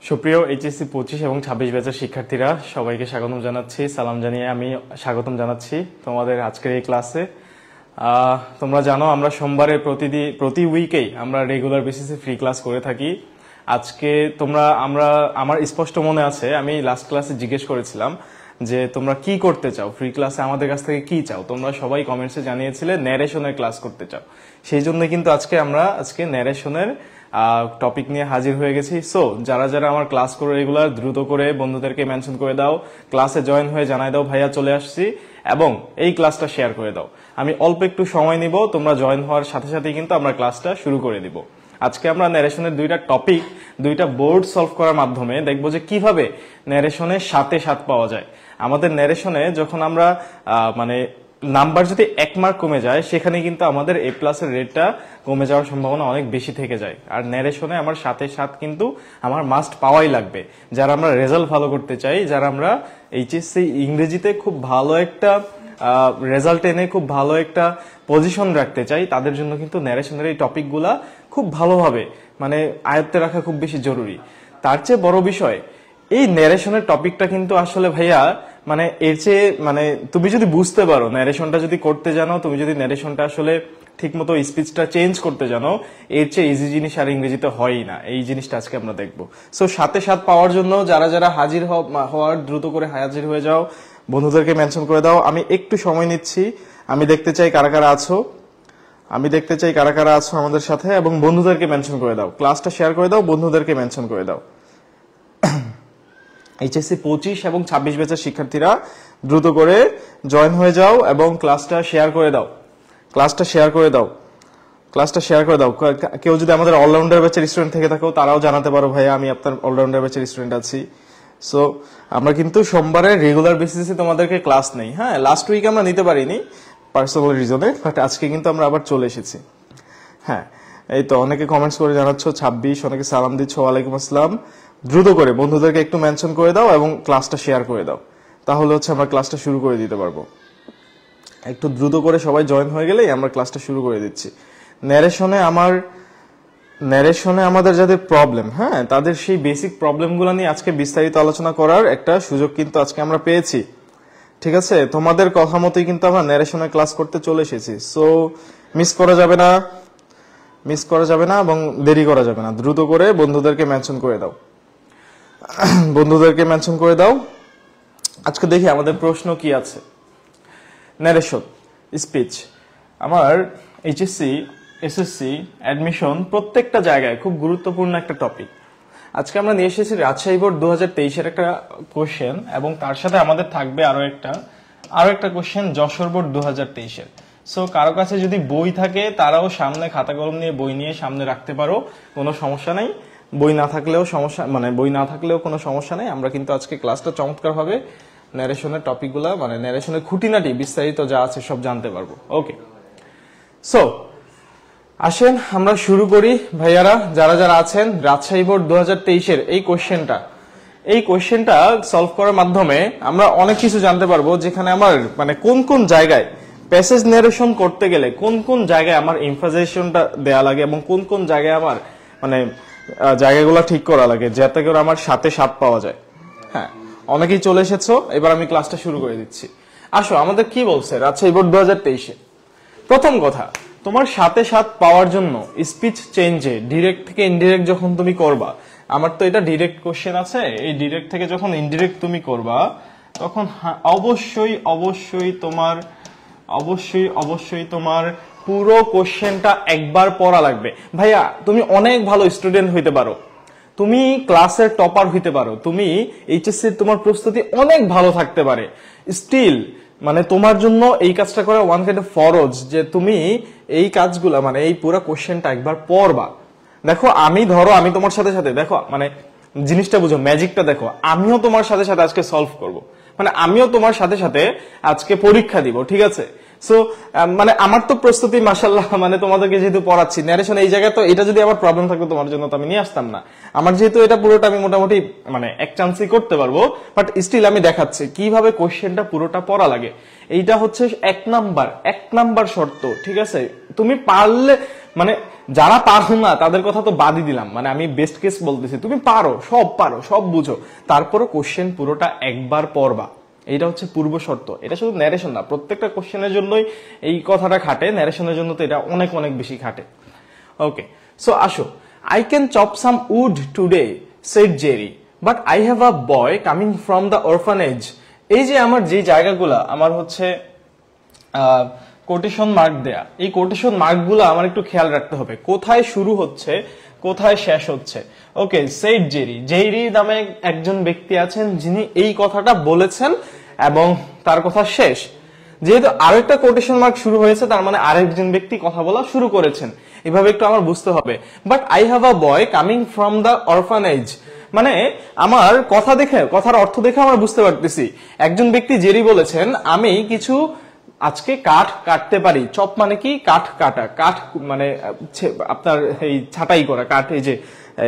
সুপ্রিয় এইচএসসি 25 এবং 26 ব্যাচের শিক্ষার্থীরা সবাইকে স্বাগতম জানাচ্ছি। সালাম জানিয়ে আমি স্বাগতম জানাচ্ছি তোমাদের আজকের এই ক্লাসে। তোমরা জানো আমরা সোমবারে প্রতি উইকেই আমরা রেগুলার বেসিসে ফ্রি ক্লাস করে থাকি। আজকে আমার স্পষ্ট মনে আছে আমি লাস্ট ক্লাসে জিজ্ঞেস করেছিলাম যে তোমরা কি করতে চাও, ফ্রি ক্লাসে আমাদের কাছ থেকে কি চাও। তোমরা সবাই কমেন্টসে জানিয়েছিলে ন্যারেশনের ক্লাস করতে চাও। সেই জন্য কিন্তু আজকে ন্যারেশনের টপিক নিয়ে হাজির হয়ে গেছি। সো যারা যারা আমার ক্লাস করে রেগুলার দ্রুত করে বন্ধুদেরকে মেনশন করে দাও, ক্লাসে জয়েন হয়ে জানাই দাও ভাইয়া চলে আসছি, এবং এই ক্লাসটা শেয়ার করে দাও। আমি অল্প একটু সময় নিব, তোমরা জয়েন হওয়ার সাথে সাথেই কিন্তু আমরা ক্লাসটা শুরু করে দিব। আজকে আমরা ন্যারেশনের দুইটা বোর্ড সলভ করার মাধ্যমে দেখবো যে কিভাবে ন্যারেশনের সাথে সাত পাওয়া যায়। আমাদের ন্যারেশনে যখন আমরা নাম্বার যদি 1 মার্ক কমে যায় সেখানে কিন্তু আমাদের এ প্লাসের রেটটা কমে যাওয়ার সম্ভাবনা অনেক বেশি থেকে যায়। আর ন্যারেশনে আমার সাথে সাত কিন্তু আমার মাস্ট পাওয়াই লাগবে। যারা আমরা রেজাল্ট ভালো করতে চাই, যারা আমরা এইচএসসি ইংরেজিতে খুব ভালো একটা রেজাল্ট এনে খুব ভালো একটা পজিশন রাখতে চাই, তাদের জন্য কিন্তু ন্যারেশনের এই টপিকগুলা খুব ভালোভাবে আয়ত্তে রাখা খুব বেশি জরুরি। তার চেয়ে বড় বিষয়, এই ন্যারেশনের টপিকটা কিন্তু আসলে ভাইয়া এর চেয়ে তুমি যদি বুঝতে পারো, ন্যারেশনটা যদি করতে জানো, তুমি যদি ন্যারেশনটা আসলে ঠিক মতো স্পিচটা চেঞ্জ করতে জানো, এর চেয়ে ইজি জিনিস আর ইংরেজিতে হয়ই না। এই জিনিসটা আজকে আমরা দেখবো। সো সাথে সাথ পাওয়ার জন্য যারা যারা হাজির হওয়ার দ্রুত করে হাজির হয়ে যাও, বন্ধুদেরকে মেনশন করে দাও। আমি একটু সময় নিচ্ছি, আমি দেখতে চাই কারা কারা আছো আমাদের সাথে, এবং বন্ধুদেরকে মেনশন করে দাও। ক্লাসটা শেয়ার করে দাও, বন্ধুদেরকে মেনশন করে দাও। এইচএসসি 25 এবং 26 ব্যাচের শিক্ষার্থীরা দ্রুত করে জয়েন হয়ে যাও এবং ক্লাসটা শেয়ার করে দাও। কেউ যদি আমাদের অলরাউন্ডার ব্যাচের স্টুডেন্ট থেকে থাকো তারাও জানাতে পারো ভাইয়া আমি আপনার অলরাউন্ডার ব্যাচের স্টুডেন্ট আছি। সো আমরা কিন্তু সোমবারে রেগুলার বেসিসে তোমাদেরকে ক্লাস নেই। হ্যাঁ, লাস্ট উইক আমরা নিতে পারিনি পার্সোনাল রিজনে, বাট আজকে কিন্তু আমরা আবার চলে এসেছি। হ্যাঁ, এই তো অনেকে কমেন্টস করে জানাচ্ছ 26, অনেকে সালাম দিচ্ছ, ওয়ালাইকুম আসসালাম। দ্রুত করে বন্ধুদেরকে একটু মেনশন করে দাও এবং ক্লাসটা শেয়ার করে দাও, তাহলে আমরা ক্লাসটা শুরু করে দিতে পারবো। একটু দ্রুত করে সবাই জয়েন হয়ে গেলেই আমরা ক্লাসটা শুরু করে দিচ্ছি। ন্যারেশনে আমাদের যাদের প্রবলেম, হ্যাঁ, তাদের সেই বেসিক প্রবলেমগুলো নিয়ে আজকে বিস্তারিত আলোচনা করার একটা সুযোগ কিন্তু আজকে আমরা পেয়েছি। ঠিক আছে, তোমাদের কথা মতোই কিন্তু আমরা ন্যারেশনের ক্লাস করতে চলে এসেছি। সো মিস করা যাবে না এবং দেরি করা যাবে না। দ্রুত করে বন্ধুদেরকে মেনশন করে দাও। আজকে দেখি আমাদের প্রশ্ন কি আছে। ন্যারেশন, স্পিচ আমার এইচএসসি, এসএসসি, অ্যাডমিশন প্রত্যেকটা জায়গায় খুব গুরুত্বপূর্ণ একটা টপিক। আজকে আমরা নিয়ে এসেছি রাজশাহী বোর্ড 2023-এর একটা কোশ্চেন, এবং তার সাথে আমাদের থাকবে আরো একটা কোশ্চেন যশোর বোর্ড 2023-এর। সো কারো কাছে যদি বই থাকে তারাও সামনে খাতা কলম নিয়ে বই নিয়ে সামনে রাখতে পারো, কোনো সমস্যা নাই। বই না থাকলেও কোনো সমস্যা নেই। আমরা কিন্তু আজকে ক্লাসটা চমৎকার হবে ন্যারেশনের টপিকগুলা ন্যারেশনের খুঁটিনাটি বিস্তারিত যা আছে সব জানতে পারবো। ওকে, সো আসেন আমরা শুরু করি। ভাইয়ারা যারা যারা আছেন, রাজশাহী বোর্ড 2023-এর এই কোশ্চেনটা সলভ করার মাধ্যমে আমরা অনেক কিছু জানতে পারবো, যেখানে আমার কোন জায়গায় প্যাসেজ ন্যারেশন করতে গেলে কোন জায়গায় আমার এমফাসাইজেশনটা দেয়া লাগে এবং কোন জায়গায় আমার জায়গাগুলো ঠিক করা লাগে, যাতে করে আমার সাথে সাত পাওয়া যায়। হ্যাঁ, অনেকেই চলে এসেছো, এবার আমি ক্লাসটা শুরু করে দিচ্ছি। আসো, আমাদের কি বলছে রাজশাহী বোর্ড 2023-এ। প্রথম কথা, তোমার সাথে সাত পাওয়ার জন্য স্পিচ চেঞ্জে ডিরেক্ট থেকে ইনডিরেক্ট যখন তুমি করবা, আমার তো এটা ডিরেক্ট কোশ্চেন আছে, এই ডিরেক্ট থেকে যখন ইনডিরেক্ট তুমি করবা তখন অবশ্যই তোমার পুরো কোশ্চেনটা একবার পড়া লাগবে। ভাইয়া তুমি অনেক ভালো স্টুডেন্ট হইতে পারো, তুমি ক্লাসের টপার হইতে পারো, তুমি এইচএসসি তোমার প্রস্তুতি অনেক ভালো থাকতে পারে, স্টিল তোমার জন্য এই কাজটা করা ওয়ান কাইন্ড অফ ফরজ, যে তুমি এই কাজগুলা এই পুরো কোশ্চেনটা একবার পড়বা। দেখো আমি তোমার সাথে দেখো জিনিসটা বুঝো, ম্যাজিকটা দেখো, আমিও তোমার সাথে আজকে সলভ করব, আমিও তোমার সাথে আজকে পরীক্ষা দিব। ঠিক আছে, সো মানে আমার তো প্রস্তুতি মাশাআল্লাহ, মানে তোমাদেরকে যেহেতু পড়াচ্ছি ন্যারেশন এই জায়গায়, তো এটা যদি আমার প্রবলেম থাকতো তোমার জন্য তো আমি নিয়ে আসতাম না। আমার যেহেতু এটা পুরোটা আমি মোটামুটি মানে এক চান্সই করতে পারবো, বাট স্টিল আমি দেখাচ্ছি কিভাবে কোশ্চেনটা পুরোটা পড়া লাগে। এইটা হচ্ছে এক নাম্বার শর্ত, ঠিক আছে? তুমি পারলে, মানে যারা পারো না তাদের কথা তো বাদই দিলাম, মানে আমি বেস্ট কেস বলতেছি, তুমি পারো, সব বুঝো, তারপরে কোশ্চেন পুরোটা একবার পড়বা। এইটা হচ্ছে পূর্ব শর্ত। এটা শুধু ন্যারেশন না, প্রত্যেকটা কোশ্চেনের জন্যই এই কথাটা খাটে, ন্যারেশনের জন্য তো এটা অনেক অনেক বেশি খাটে। ওকে, সো আসো। I can chop some wood today, said Jerry, but I have a boy coming from the orphanage. এই যে আমার যে জায়গাগুলা আমার হচ্ছে কোটেশন মার্ক দেয়া, এই কোটেশন মার্কগুলো আমার একটু খেয়াল রাখতে হবে, কোথায় শুরু হচ্ছে কোথায় শেষ হচ্ছে। ওকে, সেড জেরি নামে একজন ব্যক্তি আছেন যিনি এই কথাটা বলেছেন এবং তার কথা শেষ। যেহেতু আরেকটা কোটেশন মার্ক শুরু হয়েছে, তার মানে আরেকজন ব্যক্তি কথা বলা শুরু করেছেন, এভাবে একটু আমার বুঝতে হবে। But I have a boy coming from the orphanage, মানে আমার কথা দেখে, কথার অর্থ দেখে আমরা বুঝতে পারতেছি একজন ব্যক্তি জেরি বলেছেন আমি কিছু আজকে কাঠ কাটতে পারি। চপ মানে কি? কাঠ কাটা, কাঠ মানে আপনার এই ছাটাই করা কাঠ, এই যে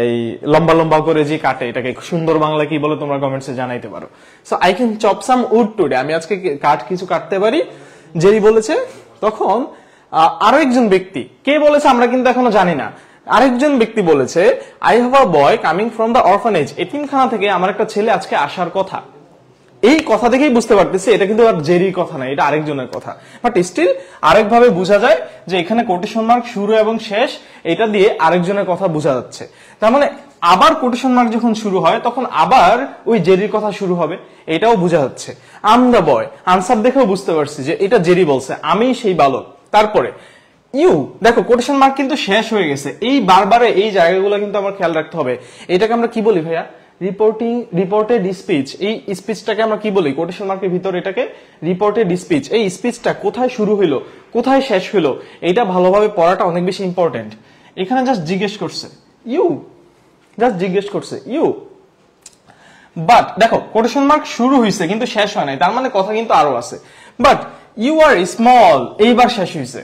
এই লম্বা লম্বা করে যে কাটে, এটাকে সুন্দর বাংলা কি বলে তোমরা কমেন্টসে জানাইতে পারো। So I can chop some would today, আমি আজকে কাঠ কিছু কাটতে পারি, জেরি বলেছে। তখন আরো একজন ব্যক্তি, কে বলেছে আমরা কিন্তু এখনো জানি না, আরেকজন ব্যক্তি বলেছে I have a boy coming from the orphanage, এতিমখানা থেকে আমার একটা ছেলে আজকে আসার কথা। এই কথা দেখেই বুঝতে পারতেছি এটা কিন্তু আর জেরির কথা না, এটা আরেকজনের কথা। বাট স্টিল আরেকভাবে বোঝা যায় যে এখানে কোটেশন মার্ক শুরু এবং শেষ, এটা দিয়ে আরেকজনের কথা বোঝা যাচ্ছে। তার মানে আবার কোটেশন মার্ক যখন শুরু হয় তখন আবার ওই জেরির কথা শুরু হবে, এটাও বোঝা যাচ্ছে। আম দ্য বয়, আনসার দেখেও বুঝতে পারছি যে এটা জেরি বলছে, আমি সেই বালক। তারপরে ইউ, দেখো কোটেশন মার্ক কিন্তু শেষ হয়ে গেছে, এই বারবারে এই জায়গাগুলো কিন্তু আমার খেয়াল রাখতে হবে। এটাকে আমরা কি বলি ভাইয়া? Reported speech. এই স্পিচটাকে আমরা কি বলি? কোটেশন মার্কের ভিতর এটাকে রিপোর্টেড স্পিচ। এই স্পিচটা কোথায় শুরু হইলো কোথায় শেষ হইলো, এটা ভালোভাবে পড়াটা অনেক বেশি ইম্পর্টেন্ট। এখানে জাস্ট জিজ্ঞেস করছে ইউ, বাট দেখো কোটেশন মার্ক শুরু হয়েছে কিন্তু শেষ হয় নাই, তার মানে কথা কিন্তু আরো আছে। বাট ইউ আর স্মল, এইবার শেষ হয়েছে,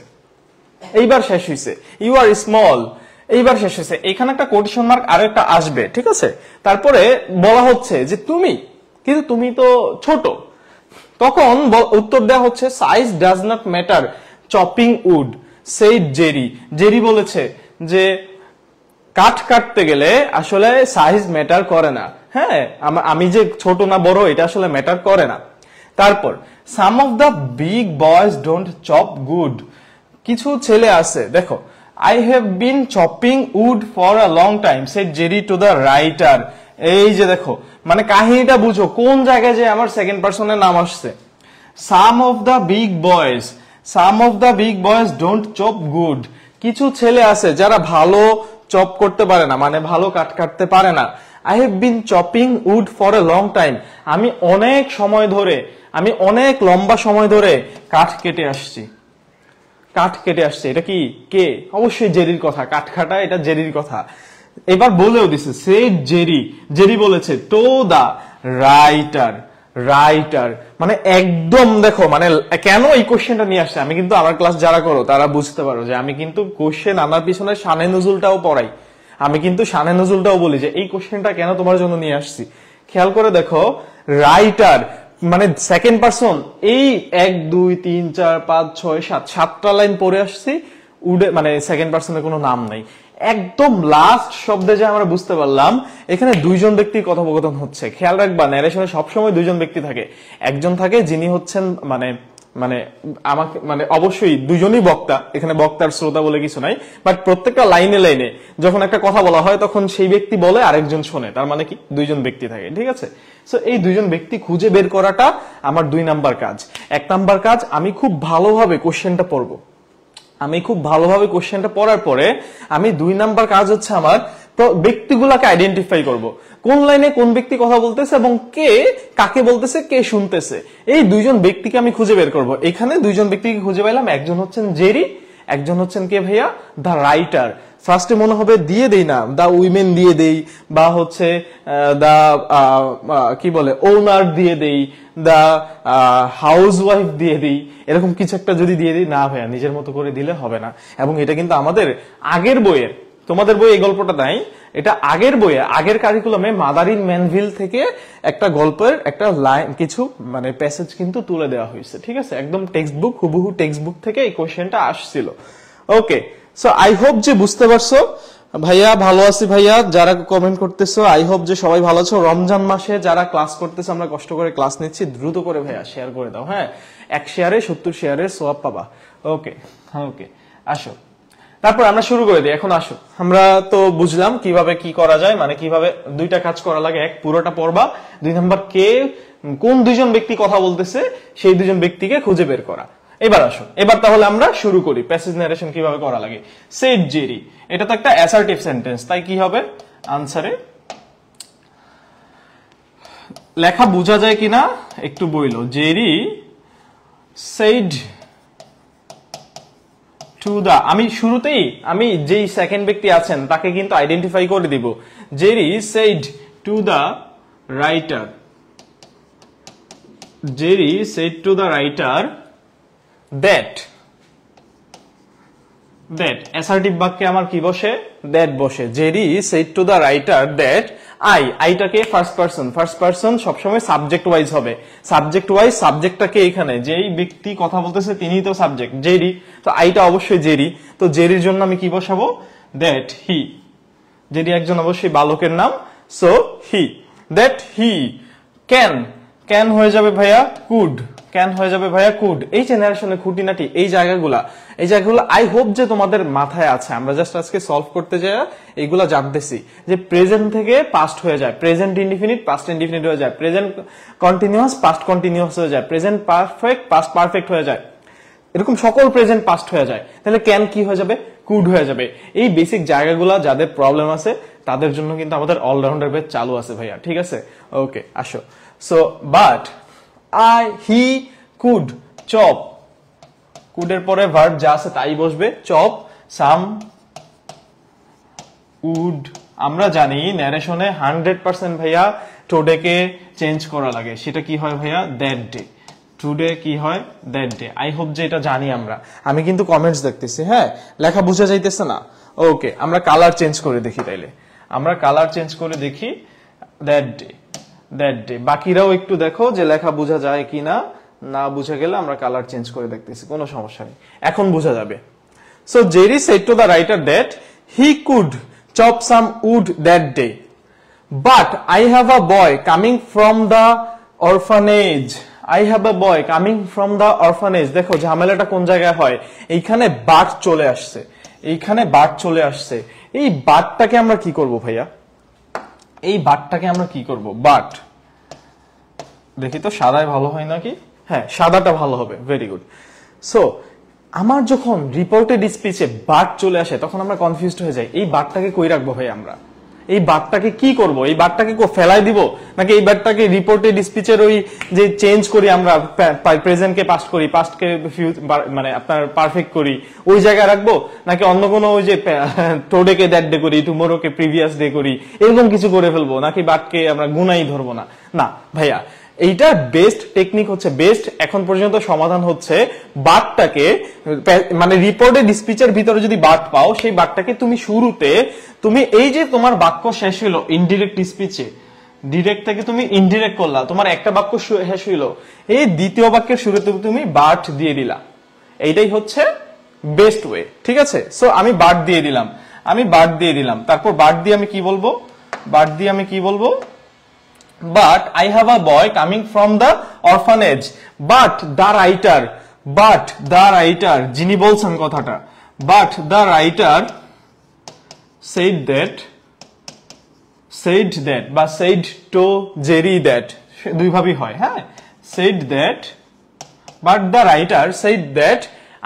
ইউ আর স্মল, এইবার শেষ হয়েছে। এখানে একটা কোটেশন মার্ক আরো একটা আসবে, ঠিক আছে? তারপরে বলা হচ্ছে যে তুমি, কিন্তু তুমি তো ছোট। তখন উত্তর দেওয়া হচ্ছে size does not matter chopping wood, সেই জেরি বলেছে যে কাঠ কাটতে গেলে আসলে সাইজ ম্যাটার করে না। হ্যাঁ, আমি যে ছোট না বড় এটা আসলে ম্যাটার করে না। তারপর some of the big boys don't chop good, কিছু ছেলে আছে, দেখো I have been chopping wood for a long time, said Jerry to the writer. এই যে দেখো, মানে কাহিনীটা বুঝো কোন জায়গায় যে আমার সেকেন্ড পারসনের নাম আসছে। Some of the big boys don't chop good. কিছু ছেলে আছে যারা ভালো চপ করতে পারে না, মানে ভালো কাঠ কাটতে পারে না। I have been chopping wood for a long time. আমি অনেক লম্বা সময় ধরে কাঠ কেটে আসছি। এটা কি? কে? অবশ্যই জেরির কথা, কাঠ কাটা এটা জেরির কথা। এবার বলেও দিছে সেড জেরি বলেছে টু দা রাইটার, মানে একদম দেখো, মানে কেন এই কোশ্চেনটা নিয়ে আসছে, আমি কিন্তু আমার ক্লাস যারা করো তারা বুঝতে পারো যে আমি কিন্তু কোশ্চেন আনার পিছনে শানে নজুলটাও পড়াই, আমি কিন্তু শানে নজুলটাও বলি যে এই কোশ্চেনটা কেন তোমার জন্য নিয়ে আসছি। খেয়াল করে দেখো, রাইটার মানে সেকেন্ড পারসন, এই 1 2 3 4 5 6 7 7টা লাইন পড়ে আসছি, উডে মানে সেকেন্ড পারসনের কোনো নাম নাই। একদম লাস্ট শব্দে যে আমরা বুঝতে পারলাম এখানে দুইজন ব্যক্তির কথোপকথন হচ্ছে। খেয়াল রাখবা ন্যারেশনে সবসময় দুইজন ব্যক্তি থাকে, একজন থাকে যিনি হচ্ছেন মানে অবশ্যই দুজনই বক্তা, এখানে বক্তার শ্রোতা বলে কিছু নাই, বাট প্রত্যেকটা লাইনে যখন একটা কথা বলা হয় তখন সেই ব্যক্তি বলে আরেকজন শোনে, তার মানে কি দুইজন ব্যক্তি থাকে, ঠিক আছে? সো এই দুইজন ব্যক্তি খুঁজে বের করাটা আমার 2 নাম্বার কাজ। 1 নাম্বার কাজ, আমি খুব ভালোভাবে কোশ্চেনটা পড়বো, পড়ার পরে আমি 2 নাম্বার কাজ হচ্ছে আমার ব্যক্তিগুলাকে আইডেন্টিফাই করব, কোন লাইনে কোন ব্যক্তি কথা বলতেছে এবং কে কাকে বলতেছে, কে শুনতেছে, এই দুইজন ব্যক্তিকে আমি খুঁজে বের করব। এখানে দুইজন ব্যক্তিকে খুঁজে পেলাম, একজন হচ্ছেন জেরি, একজন হচ্ছেন কে ভাইয়া, দ্য রাইটার। ফার্স্টে মনে হবে দিয়ে দেই না, দ্য উইমেন দিয়ে দেই, বা হচ্ছে দ্য কি বলে ওনার দিয়ে দেই, দ্য হাউস ওয়াইফ দিয়ে দিই, এরকম কিছু একটা যদি দিয়ে দিই, না ভাইয়া নিজের মতো করে দিলে হবে না। এবং এটা কিন্তু আমাদের আগের বইয়ের, তোমাদের বই এই গল্পটা নাই, এটা আগের বইয়ে, আগের কারিকুলামে মাদারিন ম্যানভিল থেকে একটা গল্পের একটা লাইন, কিছু মানে প্যাসেজ কিন্তু তুলে দেওয়া হয়েছে, ঠিক আছে? একদম টেক্সট বুক, হুবহু টেক্সট বুক থেকে এই কোশ্চেনটা আসছিল। ওকে, সো আই হোপ যে বুঝতে পারছো। ভাইয়া ভালো আছি ভাইয়া, যারা কমেন্ট করতেছো আই হোপ যে সবাই ভালো আছো। রমজান মাসে যারা ক্লাস করতেছে, আমরা কষ্ট করে ক্লাস নিচ্ছি, দ্রুত করে ভাইয়া শেয়ার করে দাও, হ্যাঁ? 1 শেয়ারে 70 শেয়ারের সোয়াব পাবা। ওকে ওকে, আসো তারপর আমরা শুরু করে দিই। এখন আসো, আমরা তো বুঝলাম কিভাবে কি করা যায়, মানে কিভাবে দুইটা কাজ করা লাগে। এক, পুরোটা পড়বা। 2 নাম্বার, কোন দুইজন ব্যক্তি কথা বলতেছে সেই দুজন ব্যক্তিকে খুঁজে বের করা। এবার আসো, এবার তাহলে আমরা শুরু করি প্যাসেজ নারেশন কিভাবে করা লাগে। সেড জেরি, এটা তো একটা অ্যাসার্টিভ সেন্টেন্স, তাই কি হবে আনসারে? লেখা বোঝা যায় কিনা একটু বইলো। জেরি সেড টু দা, আমি শুরুতেই আমি যেই সেকেন্ড ব্যক্তি আছেন তাকে কিন্তু আইডেন্টিফাই করে দিব। Jerry said to the writer, Jerry said to the writer that, that assertive বাক্যে আমার কি বসে? দ্যাট বসে। Jerry said to the writer that আইটাকে ফার্স্ট পারসন সবসময় সাবজেক্ট ওয়াইজ হবে। সাবজেক্ট ওয়াইজ, সাবজেক্টটাকে এখানে যেই ব্যক্তি কথা বলতেছে তিনিই তো সাবজেক্ট, জেরি, তো আইটা অবশ্যই জেরি। তো জেরির জন্য আমি কি বসাবো? দ্যাট হি, জেরি একজন অবশ্যই বালকের নাম, so he, that he can হয়ে যাবে ভাইয়া কুড, ক্যান হয়ে যাবে ভাইয়া কুড। এই জেনারেশনে খুঁটিনাটি এই জায়গাগুলো আই হোপ যে তোমাদের মাথায় আছে। আমরা জাস্ট আজকে সলভ করতে যাই এইগুলা জানতেছি যে প্রেজেন্ট থেকে পাস্ট হয়ে যায়, প্রেজেন্ট ইনডিফিনিট পাস্ট ইনডিফিনিট হয়ে যায়, প্রেজেন্ট কন্টিনিউয়াস পাস্ট কন্টিনিউয়াস হয়ে যায়, প্রেজেন্ট পারফেক্ট পাস্ট পারফেক্ট হয়ে যায়, এরকম সকল প্রেজেন্ট পাস্ট হয়ে যায়। তাহলে ক্যান কি হয়ে যাবে? কুড হয়ে যাবে। এই বেসিক জায়গাগুলা যাদের প্রবলেম আছে তাদের জন্য কিন্তু আমাদের অলরাউন্ডার বেচ চালু আছে ভাইয়া, ঠিক আছে? ওকে, আসো। So but he could chop, কুডের পরে ভার্ব যা আছে তাই বসবে, চপ সাম উড। আমরা জানি ন্যারেশনে 100% ভাইয়া টুডেকে চেঞ্জ করা লাগে, সেটা কি হয় ভাইয়া? That day. টুডে কি হয়? That day. আই হোপ যে এটা জানি আমরা। আমি কিন্তু কমেন্টস দেখতেছি, হ্যাঁ, লেখা বোঝা যাইতেছে না। ওকে, আমরা কালার চেঞ্জ করে দেখি, তাইলে আমরা কালার চেঞ্জ করে দেখি। That day, that day. বাকিরাও একটু দেখো যে লেখা বোঝা যায় কিনা, না বুঝে গেলে আমরা কালার চেঞ্জ করে দেখতেছি, কোনো সমস্যা নেই, এখন বোঝা যাবে। So Jerry said to the writer that he could chop some wood that day, but I have a boy coming from the orphanage. I have a boy coming from the orphanage. দেখো ঝামেলাটা কোন জায়গায় হয়, এইখানে but চলে আসছে, এইখানে but চলে আসছে। এই বাটটাকে আমরা কি করব ভাইয়া? এই বাটটাকে আমরা কি করব? বাট দেখি তো সাদায় ভালো হয় নাকি? হ্যাঁ, সাদাটা ভালো হবে, ভেরি গুড। সো আমার যখন রিপোর্টেড স্পিচে বাট চলে আসে তখন আমরা কনফিউজড হয়ে যাই, এই বাটটাকে কই রাখবো ভাই? আমরা এই বাটটাকে কি করব? এই বাটটাকে ফেলাই দিব নাকি এই বাটটাকে রিপোর্টেড স্পিচের ওই যে চেঞ্জ করি আমরা, প্রেজেন্টকে পাস্ট করি, পাস্টকে মানে আপনার পারফেক্ট করি, ওই জায়গায় রাখবো, নাকি অন্য কোনো ওই যে টুডেকে দ্যাট ডে করি, টুমোরোকে প্রিভিয়াস ডে করি, এরকম কিছু করে ফেলবো, নাকি বাটকে আমরা গুনাই ধরবো না? না ভাইয়া, এইটা বেস্ট টেকনিক হচ্ছে, বেস্ট এখন পর্যন্ত সমাধান হচ্ছে বাটটাকে, মানে রিপোর্টেড স্পিচের ভিতরে যদি বাট পাও, সেই বাটটাকে তুমি শুরুতে, তুমি এই যে তোমার বাক্য শেষ হলো ইনডিরেক্ট স্পিচে, ডিরেক্ট থেকে তুমি ইনডিরেক্ট করলা, তোমার একটা বাক্য শেষ হইলো, এই দ্বিতীয় বাক্যের শুরুতে তুমি বাট দিয়ে দিলা, এইটাই হচ্ছে বেস্ট ওয়ে, ঠিক আছে? সো আমি বাট দিয়ে দিলাম, তারপর বাট দিয়ে আমি কি বলবো? বাট দিয়ে আমি কি বলবো? But I have a boy coming from the orphanage. But the writer, যিনি বলছেন কথাটা, but the writer said that বা said to Jerry that, দুই ভাবেই হয়, হ্যাঁ, said that, but the writer said that।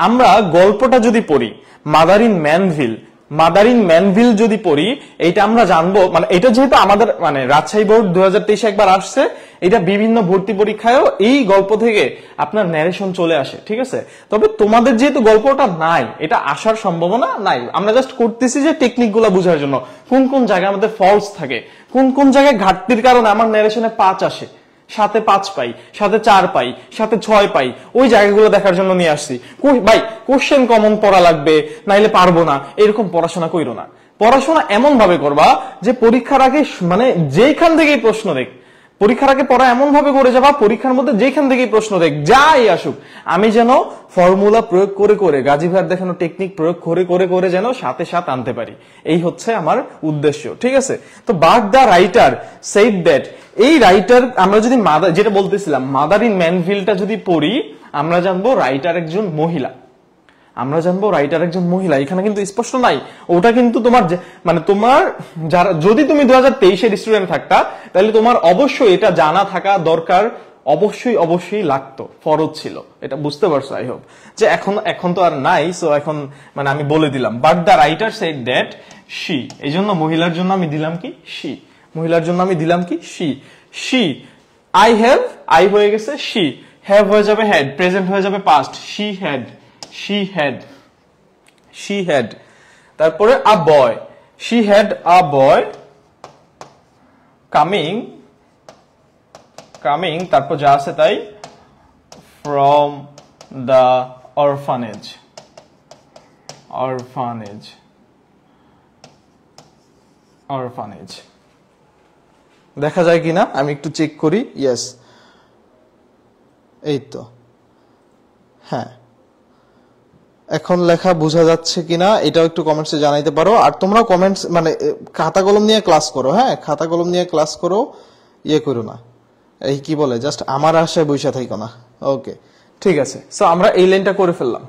আমরা গল্পটা যদি পড়ি, মাদার ইন ম্যানভিল মাদারিন ম্যানভিল যদি পড়ি, এইটা আমরা জানবো, মানে এটা যেহেতু আমাদের মানে রাজশাহী বোর্ড 2023 একবার আসছে, এটা বিভিন্ন ভর্তি পরীক্ষায়ও এই গল্প থেকে আপনার ন্যারেশন চলে আসে, ঠিক আছে। তবে তোমাদের যেহেতু গল্পটা নাই, এটা আসার সম্ভাবনা নাই, আমরা জাস্ট করতেছি যে টেকনিক গুলা বোঝার জন্য, কোন কোন জায়গায় আমাদের ফলস থাকে, কোন কোন জায়গায় ঘাটতির কারণে আমার ন্যারেশনে 5 আসে, সাথে 5 পাই, সাথে 4 পাই, সাথে 6 পাই, ওই জায়গাগুলো দেখার জন্য নিয়ে আসছি। ভাই কোশ্চেন কমন পড়া লাগবে, নাইলে পারবো না, এরকম পড়াশোনা কইরো না। পড়াশোনা এমন ভাবে করবা যে পরীক্ষার আগে মানে যেখান থেকেই প্রশ্ন দেখ, পরীক্ষার আগে পড়া এমন ভাবে করে যাবা, পরীক্ষার মধ্যে যেখান থেকেই প্রশ্ন দেখ, যাই আসুক, আমি যেন ফর্মুলা প্রয়োগ করে করে, গাজী ভাইয়ের দেখানো টেকনিক প্রয়োগ করে করে করে যেন সাথে সাথে আনতে পারি, এই হচ্ছে আমার উদ্দেশ্য, ঠিক আছে। তো but the writer said that, এই রাইটার আমরা যদি যেটা বলতেছিলাম মাদার ইন ম্যানভিলটা যদি পড়ি, আমরা জানবো রাইটার একজন মহিলা, আমরা জানবো রাইটার একজন মহিলা। এখানে কিন্তু স্পষ্ট নাই, ওটা কিন্তু তোমার মানে তোমার যারা, যদি তুমি 2023-এর স্টুডেন্ট থাকতা, তাহলে তোমার অবশ্যই এটা জানা থাকা দরকার, অবশ্যই অবশ্যই লাগতো, ফরজ ছিল, এটা বুঝতে পারছো আই হোপ। যে এখন তো আর নাই, সো এখন মানে আমি বলে দিলাম, but the writer said that she, এই জন্য মহিলার জন্য আমি দিলাম কি শি, মহিলার জন্য আমি দিলাম কি she. She, I have, I হয়ে গেছে শি, হ্যাভ হয়ে যাবে হ্যাড, প্রেজেন্ট হয়ে যাবে past, she had, she had, তারপরে a boy, she had a boy coming, তারপর যা আছে তাই, from the orphanage, দেখা যায় কিনা আমি একটু চেক করি। ইয়েস, এই তো, হ্যাঁ, এখন লেখা বোঝা যাচ্ছে কিনা এটাও একটু কমেন্টসে জানাইতে পারো। আর তোমরা কমেন্টস মানে খাতা কলম নিয়ে ক্লাস করো, হ্যাঁ, খাতা কলম নিয়ে ক্লাস করো, ইয়ে করো না, এই কি বলে জাস্ট আমার আশায় বইসা থাইকো না। ওকে, ঠিক আছে। সো আমরা এই লাইনটা করে ফেললাম,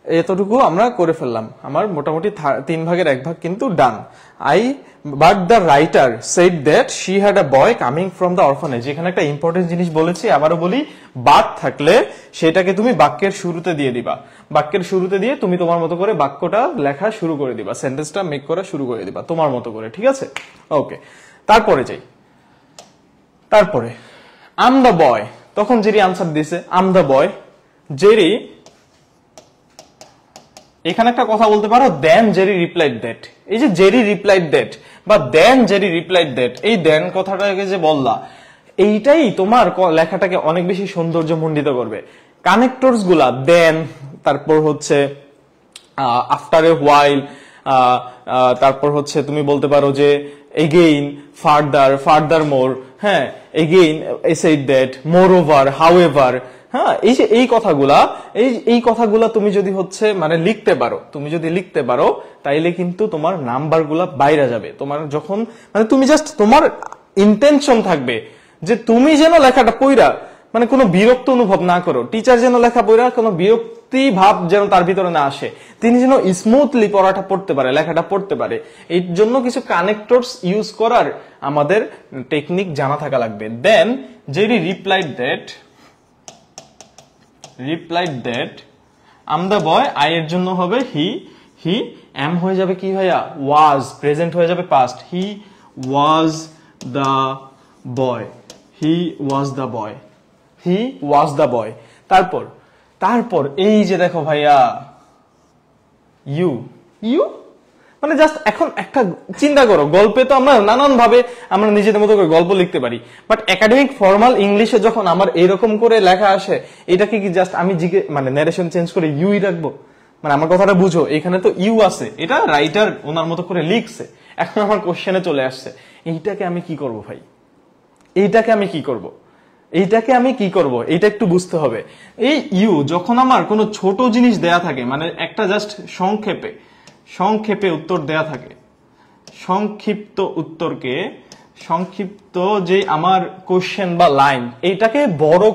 এতটুকু আমরা করে ফেললাম, আমার মোটামুটি 3 ভাগের 1 ভাগ কিন্তু done. But the writer said that she had a boy coming from the orphanage. এখানে একটা ইম্পর্টেন্ট জিনিস বলেছি, আবারও বলি, বাট থাকলে সেটাকে তুমি বাক্যের শুরুতে দিয়ে দিবা, বাক্যের শুরুতে দিয়ে তুমি তোমার মতো করে বাক্যটা লেখা শুরু করে দিবা, সেন্টেন্সটা মেক করা শুরু করে দিবা তোমার মতো করে, ঠিক আছে। ওকে, তারপরে যাই, তারপরে আম দ্য বয়, তখন জেরি আনসার দিছে আম দ্য বয়। জেরি, এখানে একটা কথা বলতে পারো, দেন জেরি রিপ্লাইড দ্যাট, এই যে জেরি রিপ্লাইড দ্যাট বা দেন জেরি রিপ্লাইড দ্যাট, এই দেন কথাটাকে যে বললা, এইটাই তোমার লেখাটাকে অনেক বেশি সৌন্দর্যমণ্ডিত করবে। কানেক্টরস গুলা দেন, তারপর হচ্ছে আফটার এ হোয়াইল, তারপর হচ্ছে তুমি বলতে পারো যে এগেইন, ফার্দার মোর, হ্যাঁ, again, said that, moreover, however, হ্যাঁ, এই যে এই কথাগুলা তুমি যদি হচ্ছে মানে লিখতে পারো, তাইলে কিন্তু তোমার নাম্বার গুলা বাইরে যাবে। তোমার যখন মানে তুমি জাস্ট তোমার ইন্টেনশন থাকবে যে তুমি যেন লেখাটা পড়া মানে কোনো বিরক্ত অনুভব না করো, টিচার যেন লেখা পড়া কোনো বিরক্তি ভাব যেন তার ভিতরে না আসে, তিনি যেন স্মুথলি পড়াটা পড়তে পারে, লেখাটা পড়তে পারে। এই জন্য কিছু কানেক্টরস ইউজ করার আমাদের টেকনিক জানা থাকা লাগবে। Then Jerry replied that um the boy, I এর জন্য হবে হি, এম হয়ে যাবে কি ভাইয়া ওয়াজ, প্রেজেন্ট হয়ে যাবে পাস্ট, হি ওয়াজ দ্য বয়, তারপর এই যে দেখো ভাইয়া ইউ মানে জাস্ট এখন একটা চিন্তা করো, গল্পে তো আমরা নানান ভাবে আমরা নিজেদের মতো করে গল্প লিখতে পারি, বাট একাডেমিক ফর্মাল ইংলিশে যখন আমার এরকম করে লেখা আসে, এটাকে কি জাস্ট আমি মানে ন্যারেশন চেঞ্জ করে ইউই রাখবো? মানে আমার কথাটা বুঝো, এখানে তো ইউ আছে, এটা রাইটার ওনার মতো করে লিখছে, এখন আমার কোশ্চেনে চলে আসছে, এইটাকে আমি কি করব ভাই, এইটাকে আমি কি করব, এইটা একটু বুঝতে হবে। এই ইউ যখন আমার কোনো ছোট জিনিস দেয়া থাকে, মানে একটা জাস্ট সংক্ষেপে উত্তর দেয়া থাকে, সংক্ষিপ্ত যে আমার কোশ্চেন বা লাইন, এইটাকে বড়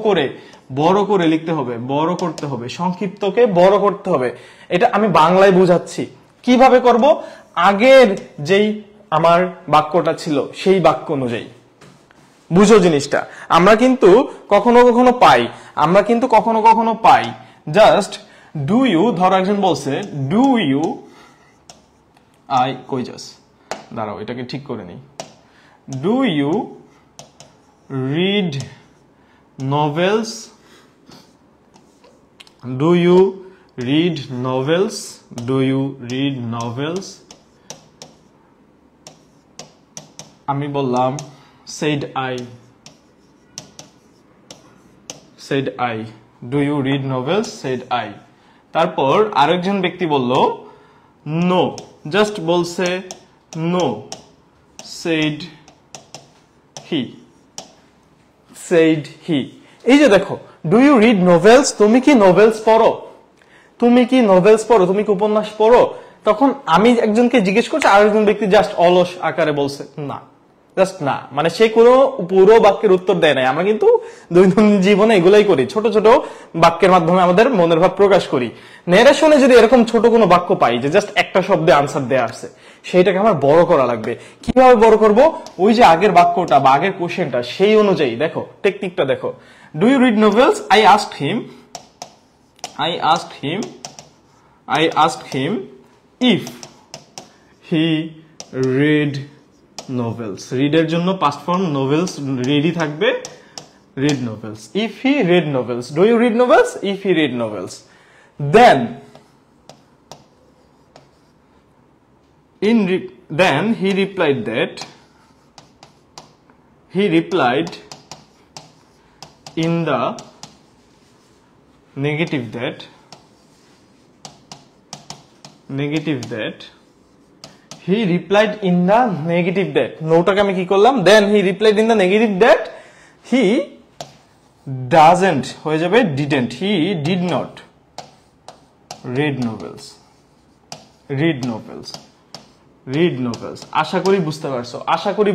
করে লিখতে হবে, বড় করতে হবে, সংক্ষিপ্তকে বড় করতে হবে। এটা আমি বাংলায় বুঝাচ্ছি, কিভাবে করব, আগের যেই আমার বাক্যটা ছিল সেই বাক্য অনুযায়ী বুঝো জিনিসটা। আমরা কিন্তু কখনো কখনো পাই জাস্ট ডু ইউ, ধরো একজন বলছে ডু ইউ আই কই যাস, দাঁড়াও এটাকে ঠিক করে নেই। Do you read novels? Do you read novels? Do you read novels? আমি বললাম said I. said I. Do you read novels? said I. তারপর আরেকজন ব্যক্তি বলল no, just বলছে no, said he. said he. এই যে দেখো, ডু ইউ রিড নোভেলস, তুমি কি নোভেলস পড়ো, তুমি কি নোভেলস পড়ো, তুমি কি উপন্যাস পড়ো? তখন আমি একজনকে জিজ্ঞেস করছি, আরেকজন ব্যক্তি জাস্ট অলস আকারে বলছে না, জাস্ট না, মানে সে কোনো পুরো বাক্যের উত্তর দেয় নাই। আমরা কিন্তু দৈনন্দিন জীবনে এগুলাই করি, ছোট ছোট বাক্যের মাধ্যমে আমাদের মনের ভাব প্রকাশ করি। নেরেশনে যদি এরকম ছোট কোনো বাক্য পাই যে জাস্ট একটা শব্দে আনসার দেয়া আছে, সেইটাকে আমার বড় করা লাগবে। কিভাবে বড় করব? ওই যে আগের বাক্যটা বা আগের কোশ্চেনটা সেই অনুযায়ী দেখো, টেকনিকটা দেখো। Do you read novels? I asked him if he read novels. read এর জন্য past form novels readই থাকবে, read novels. if he read novels. do you read novels? if he read novels. then he replied in the negative that he replied in the negative that. নোটাকে আমি কি করলাম? then he replied in the negative that he doesn't, হয়ে যাবে didn't, he did not read novels. আশা করি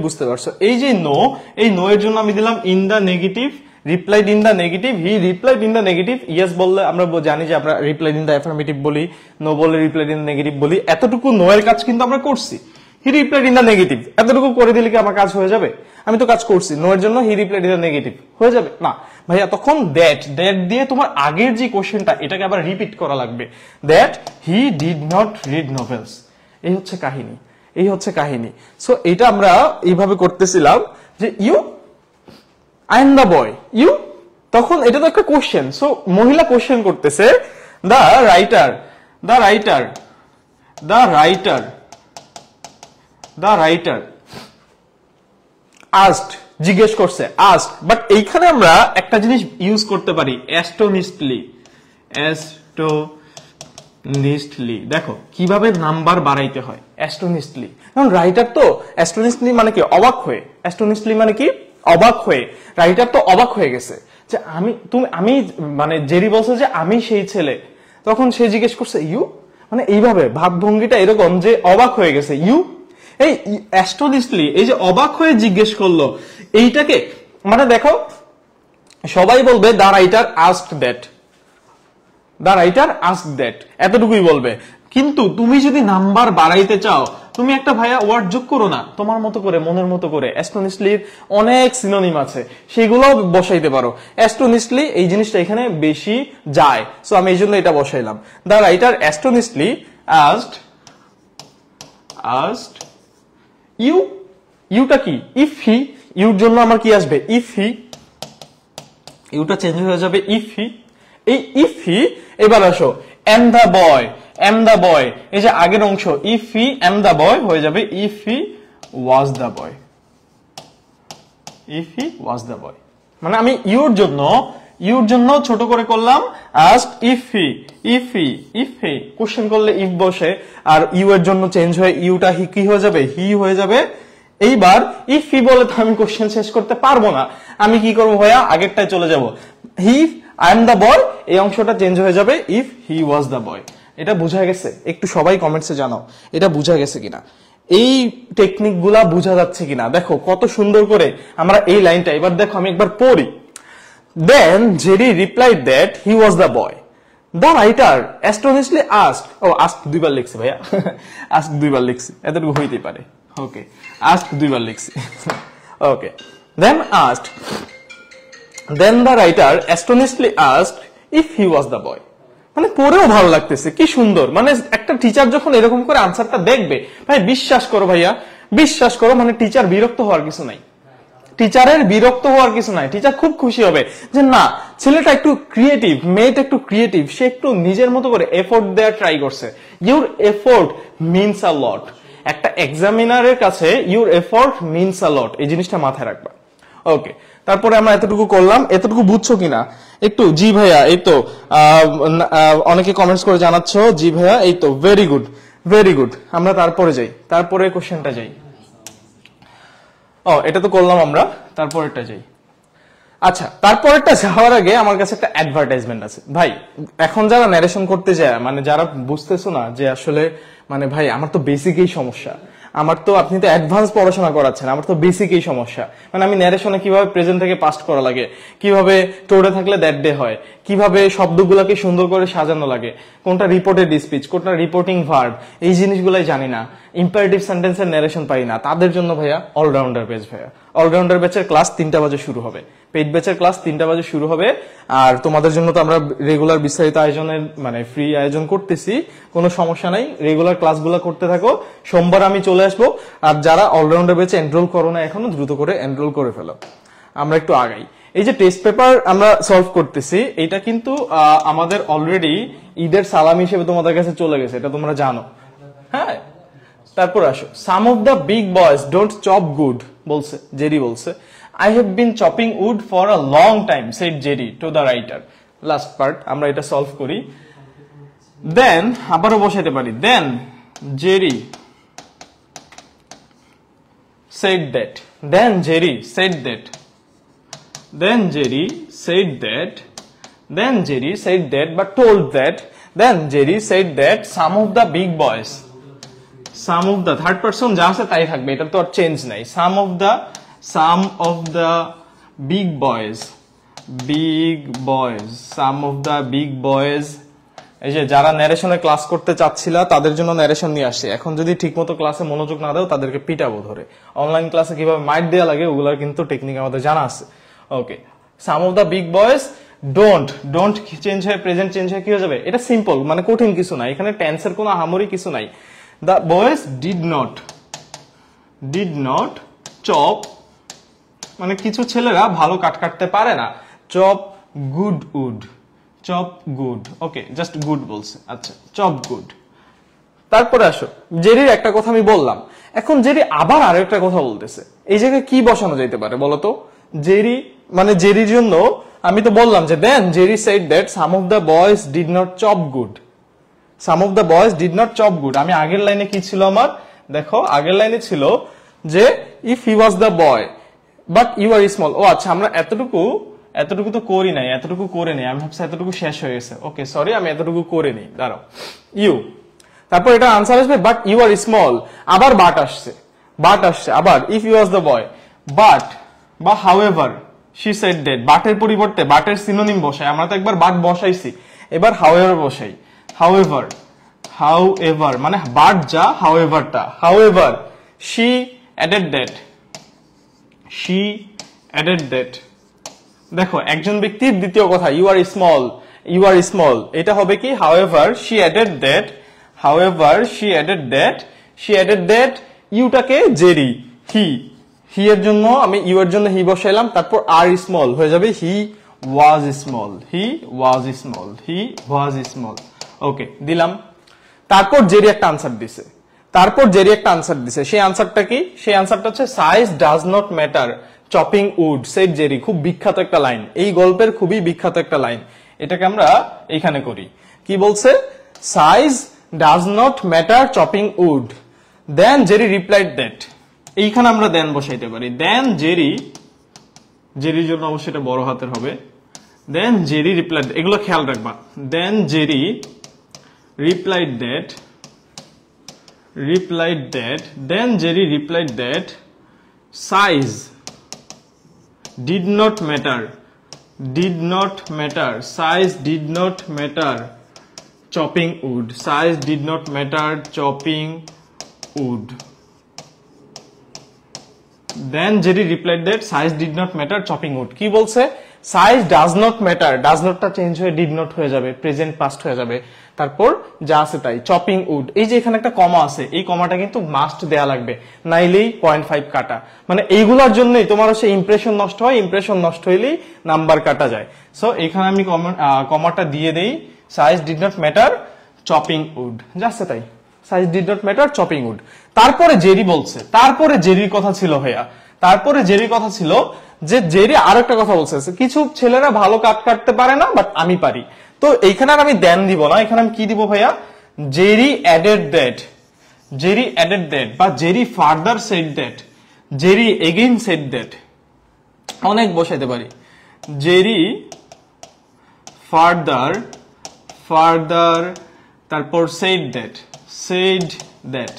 বুঝতে পারছো। এই যে নো, এই নো এর জন্য আমি দিলাম in the negative, replied in the negative, he replied in the negative. Yes বললে আমরা জানি যে আমরা রিপ্লাইড ইন দা অ্যাফার্মেটিভ বলি, নো বললে রিপ্লাইড ইন দা নেগেটিভ বলি। এতটুকু নো এর কাজ কিন্তু আমরা করছি। He replied in the negative, এতটুকু করে দিলে কি আমার কাজ হয়ে যাবে? আমি তো কাজ করছি, নো এর জন্য he replied in the negative হয়ে যাবে না ভাইয়া। তখন দ্যাট দিয়ে তোমার আগের যে কোশ্চেনটা এটাকে আবার রিপিট করা লাগবে, that he did not read novels. এই হচ্ছে কাহিনী। সো এটা আমরা এইভাবে করতেছিলাম যে you, I am the boy, you, তখন এটা তো একটা কোশ্চেন। সো মহিলা কোশ্চেন করতেছে, দ্য রাইটার আস্কড, জিজ্ঞেস করছে, আস্কড। বাট এইখানে আমরা একটা জিনিস ইউজ করতে পারি, অ্যাস্টোনিস্টলি। দেখো কিভাবে নাম্বার বাড়াইতে হয়, অ্যাস্টোনিস্টলি। কারণ রাইটার তো অ্যাস্টোনিস্টলি মানে কি অবাক হয়ে, অ্যাস্টোনিস্টলি মানে কি অবাক হয়ে। রাইটার তো অবাক হয়ে গেছে যে আমি মানে জেরি বলছে যে আমি সেই ছেলে, তখন সে জিজ্ঞেস করছে ইউ, মানে এইভাবে ভাবভঙ্গিটা এরকম যে অবাক হয়ে গেছে ইউ। এই অ্যাস্টোনিস্টলি, এই যে অবাক হয়ে জিজ্ঞেস করলো, এইটাকে মানে দেখো সবাই বলবে দ্য রাইটার আস্কড দ্যাট, এতটুকুই বলবে। কিন্তু তুমি যদি নাম্বার বাড়াইতে চাও, তুমি একটা ভাইয়া ওয়ার্ড যোগ করো না তোমার মতো করে, মনের মতো করে। অ্যাস্টোনিস্টলির অনেক সিনোনিম আছে, সেগুলো বসাইতে পারো। অ্যাস্টোনিস্টলি এই জিনিসটা এখানে বেশি যায়, সো আমি এই জন্য এটা বসাইলাম। দ্য রাইটার অ্যাস্টোনিস্টলি আস্কড ইউটা কি? ইফ হি, ইউর জন্য আমার কি আসবে? ইফ হি, ইউটা চেঞ্জ হয়ে যাবে ইফ হি। এই ইফ হি, এবার আসো এম দা বয়, এই যে আগের অংশ ইফ হি এম দা বয় হয়ে যাবে ইফ হি ওয়াজ দা বয়। মানে আমি ইউর জন্য ছোট করে করলাম আস্ক ইফ হি, কোশ্চেন করলে ইফ বসে, আর ইউ এর জন্য চেঞ্জ হয়ে ইউটা কি হয়ে যাবে? হি হয়ে যাবে। এইবার ইফ হি বলে তো আমি কোশ্চেন শেষ করতে পারবো না, আমি কি করবো ভাইয়া? আগেরটায় চলে যাব, হি আই এম দা বয়, এই অংশটা চেঞ্জ হয়ে যাবে ইফ হি ওয়াজ দা বয়। এটা বোঝা গেছে? একটু সবাই কমেন্টসে জানাও এটা বোঝা গেছে কিনা, এই টেকনিক গুলা বোঝা যাচ্ছে কিনা। দেখো কত সুন্দর করে আমরা এই লাইনটা, এবার দেখো আমি একবার পড়ি। Then Jerry replied that he was the boy. The writer astonishingly asked, asked দুইবার লিখছি ভাইয়া, আস্কড দুইবার লিখছি, এতটুকু হইতেই পারে। ওকে, আস্কড দুইবার লিখছি। ওকে, দেন asked, then the writer astonishedly asked if he was the boy. মানে পড়েও ভালো লাগতেছে, কি সুন্দর। মানে একটা টিচার যখন এরকম করে আনসারটা দেখবে, ভাই বিশ্বাস করো ভাইয়া, বিশ্বাস করো, মানে টিচার বিরক্ত হওয়ার কিছু নাই, টিচারের বিরক্ত হওয়ার কিছু নাই। টিচার খুব খুশি হবে যে না, ছেলেটা একটু ক্রিয়েটিভ, মেয়েটা একটু ক্রিয়েটিভ, সে একটু নিজের মতো করে এফোর্ট দেওয়ার ট্রাই করছে। ইউর এফোর্ট মিনস আ লট। একটা এক্সামিনারের কাছে ইউর এফোর্ট মিনস আ লট, এই জিনিসটা মাথায় রাখবা। ওকে, তারপরে আমরা এতটুকু করলাম, এতটুকু বুঝছো কিনা একটু? জি ভাইয়া, এই তো অনেকে কমেন্টস করে জানাচ্ছ, জি ভাইয়া, এই তো, ভেরি গুড, ভেরি গুড। আমরা তারপরে যাই, তারপরে কোশ্চেনটা যাই। ও, এটা তো করলাম আমরা, তারপরেরটা যাই। আচ্ছা, তারপরেরটা যাওয়ার আগে আমার কাছে একটা অ্যাডভার্টাইজমেন্ট আছে ভাই। এখন যারা ন্যারেশন করতে যায়, মানে যারা বুঝতেছো না যে আসলে, মানে ভাই আমার তো বেসিকেই সমস্যা, আমার তো, আপনি তো অ্যাডভান্স পড়াশোনা করাচ্ছেন, আমার তো বেসিকই সমস্যা। মানে আমি ন্যারেশনে কিভাবে প্রেজেন্ট থেকে পাস্ট করা লাগে, কিভাবে টোরে থাকলে দ্যাট ডে হয়, কিভাবে শব্দগুলোকে সুন্দর করে সাজানো লাগে, কোনটা রিপোর্টেড স্পিচ, কোনটা রিপোর্টিং ভার্ব, এই জিনিসগুলাই জানি না, ইম্পারেটিভ সেন্টেন্সের ন্যারেশন পারি না, তাদের জন্য ভাইয়া অলরাউন্ডার ব্যাচ। ভাইয়া অলরাউন্ডার ব্যাচের ক্লাস 3টা বাজে শুরু হবে, পেইড ব্যাচের ক্লাস 3টা বাজে শুরু হবে। আর তোমাদের জন্য তো আমরা রেগুলার বিস্তারিত আয়োজনের, মানে ফ্রি আয়োজন করতেছি, কোনো সমস্যা নাই, রেগুলার ক্লাসগুলো করতে থাকো। সোমবার আমি চলে আসবো। আর যারা অলরাউন্ডার ব্যাচে এনরোল করো না এখনো, দ্রুত করে এনরোল করে ফেলো। আমরা একটু আগাই। এই যে টেস্ট পেপার আমরা সলভ করতেছি, এটা কিন্তু আমাদের অলরেডি ঈদের সালাম হিসেবে তোমাদের কাছে চলে গেছে, এটা তোমরা জানো। হ্যাঁ, তারপর আসো, some of the big boys don't chop good বলছে, জেরি বলছে। I have been chopping wood for a long time, said Jerry to the writer. Last part, আমরা এটা সলভ করি। Then, আবারও বসাইতে পারি, then Jerry said that. Then Jerry said that. Then Jerry said that. Then Jerry said that, but told that. Then Jerry said that some of the big boys. Some of the, third person যা আছে তাই থাকবে, এটা তো আর change নাই। Some of the big boys, some of the big boys। এই যে যারা ন্যারেশনে ক্লাস করতে চাচ্ছিলা তাদের জন্য ন্যারেশন নিয়ে আসছে। এখন যদি ঠিকমতো ক্লাসে মনোযোগ না দাও, তাদেরকে পিটাবো ধরে। অনলাইন ক্লাসে কিভাবে মাইট দেওয়া লাগে ওগুলার কিন্তু টেকনিক আমাদের জানা আছে। Okay, some of the big boys, don't change হয়ে প্রেজেন্ট চেঞ্জ হয়ে কি হয়ে যাবে? এটা সিম্পল, মানে কঠিন কিছু নাই, এখানে টেন্সের কোনো আহামরি কিছু নাই। The boys did not chop, মানে কিছু ছেলেরা ভালো কাট কাটতে পারে না। Chop good wood, chop good, okay, just good বলছে। আচ্ছা, চপ গুড। তারপরে আসো, জেরির একটা কথা আমি বললাম, এখন জেরি আবার আরো একটা কথা বলতেছে। এই জায়গায় কি বসানো যেতে পারে বলতো? জেরি, মানে জেরির জন্য আমি তো বললাম যে then Jerry said that some of the boys did not chop good. Some of the boys did not chop good. আমি আগের লাইনে কি ছিল আমার? দেখো, আগের লাইনে ছিল যে if he was the boy but you are small. ও আচ্ছা, আমরা এতটুকু তো করি নাই, এতটুকু করে নেই। আমি ভাবছি এতটুকু শেষ হয়ে গেছে। ওকে, সরি, আমি এতটুকু করে নেই, দাঁড়াও। ইউ, তারপর এটা আনসার আসবে বাট ইউ আর স্মল, আবার বাট আসছে, আবার if you was the boy, but বা হাউএভার শি সেড দ্যাট। বাটের পরিবর্তে বাটের সিনোনিম বসাই, আমরা তো একবার বাট বসাইছি, এবার হাউএভার বসাই। হাউএভার মানে বাট যা, হাউএভারটা, হাউএভার শি অ্যাডেড দ্যাট। দেখো, একজন ব্যক্তির দ্বিতীয় কথা, ইউ আর স্মল, এটা হবে কি? হাউএভার শি অ্যাডেড দ্যাট, ইউটাকে জেরি, হি এর জন্য আমি ইউ এর জন্য হি বসাইলাম, তারপর আর স্মল হয়ে যাবে হি ওয়াজ স্মল। ওকে, দিলাম। তারপর জেরি একটা আনসার দিছে, সেই আনসারটা কি? সেই আনসারটা হচ্ছে size does not matter chopping wood said Jerry. খুব বিখ্যাত একটা লাইন, এই গল্পের খুবই বিখ্যাত একটা লাইন। এটাকে আমরা এইখানে করি, কি বলছে? Size does not matter chopping wood. Then Jerry replied that. এইখানে আমরা দেন বসাইতে পারি। দেন জেরির জন্য অবশ্যই এটা বড় হাতের হবে। দেন জেরি রিপ্লাইড, এগুলো খেয়াল রাখবা। দেন Jerry replied that size did not matter chopping wood, then Jerry replied that size did not matter chopping wood। কি বলছে? Size does not matter, does নটটা চেঞ্জ হয়ে ডিড নট হয়ে যাবে, প্রেজেন্ট পাস্ট হয়ে যাবে। তারপর যা আছে তাই। চপিং উড, এই যে এখানে একটা কমা আছে, এই কমাটা কিন্তু মাস্ট দেয়া লাগবে, নাইলেই 0.5 কাটা। মানে এইগুলোর জন্যই তোমার হচ্ছে ইমপ্রেশন নষ্ট হয়, ইমপ্রেশন নষ্ট হইলেই নাম্বার কাটা যায়। সো এখানে আমি কমাটা দিয়ে দেই, size did not matter chopping wood, যাচ্ছে তাই, size did not matter chopping wood. তারপরে জেরি বলছে, তারপরে জেরির কথা ছিল ভাইয়া, তারপরে জেরির কথা ছিল যে জেরি আরো একটা কথা বলছে, কিছু ছেলেরা ভালো কাট কাটতে পারে না বাট আমি পারি। তো এইখানে আর আমি দেন দিব না, এখানে আমি কি দিব ভাইয়া, Jerry added that, Jerry added that বা Jerry further said that, Jerry again said that, অনেক বসাইতে পারি। জেরি ফার্দার, ফার্দার, তারপর said that, said that,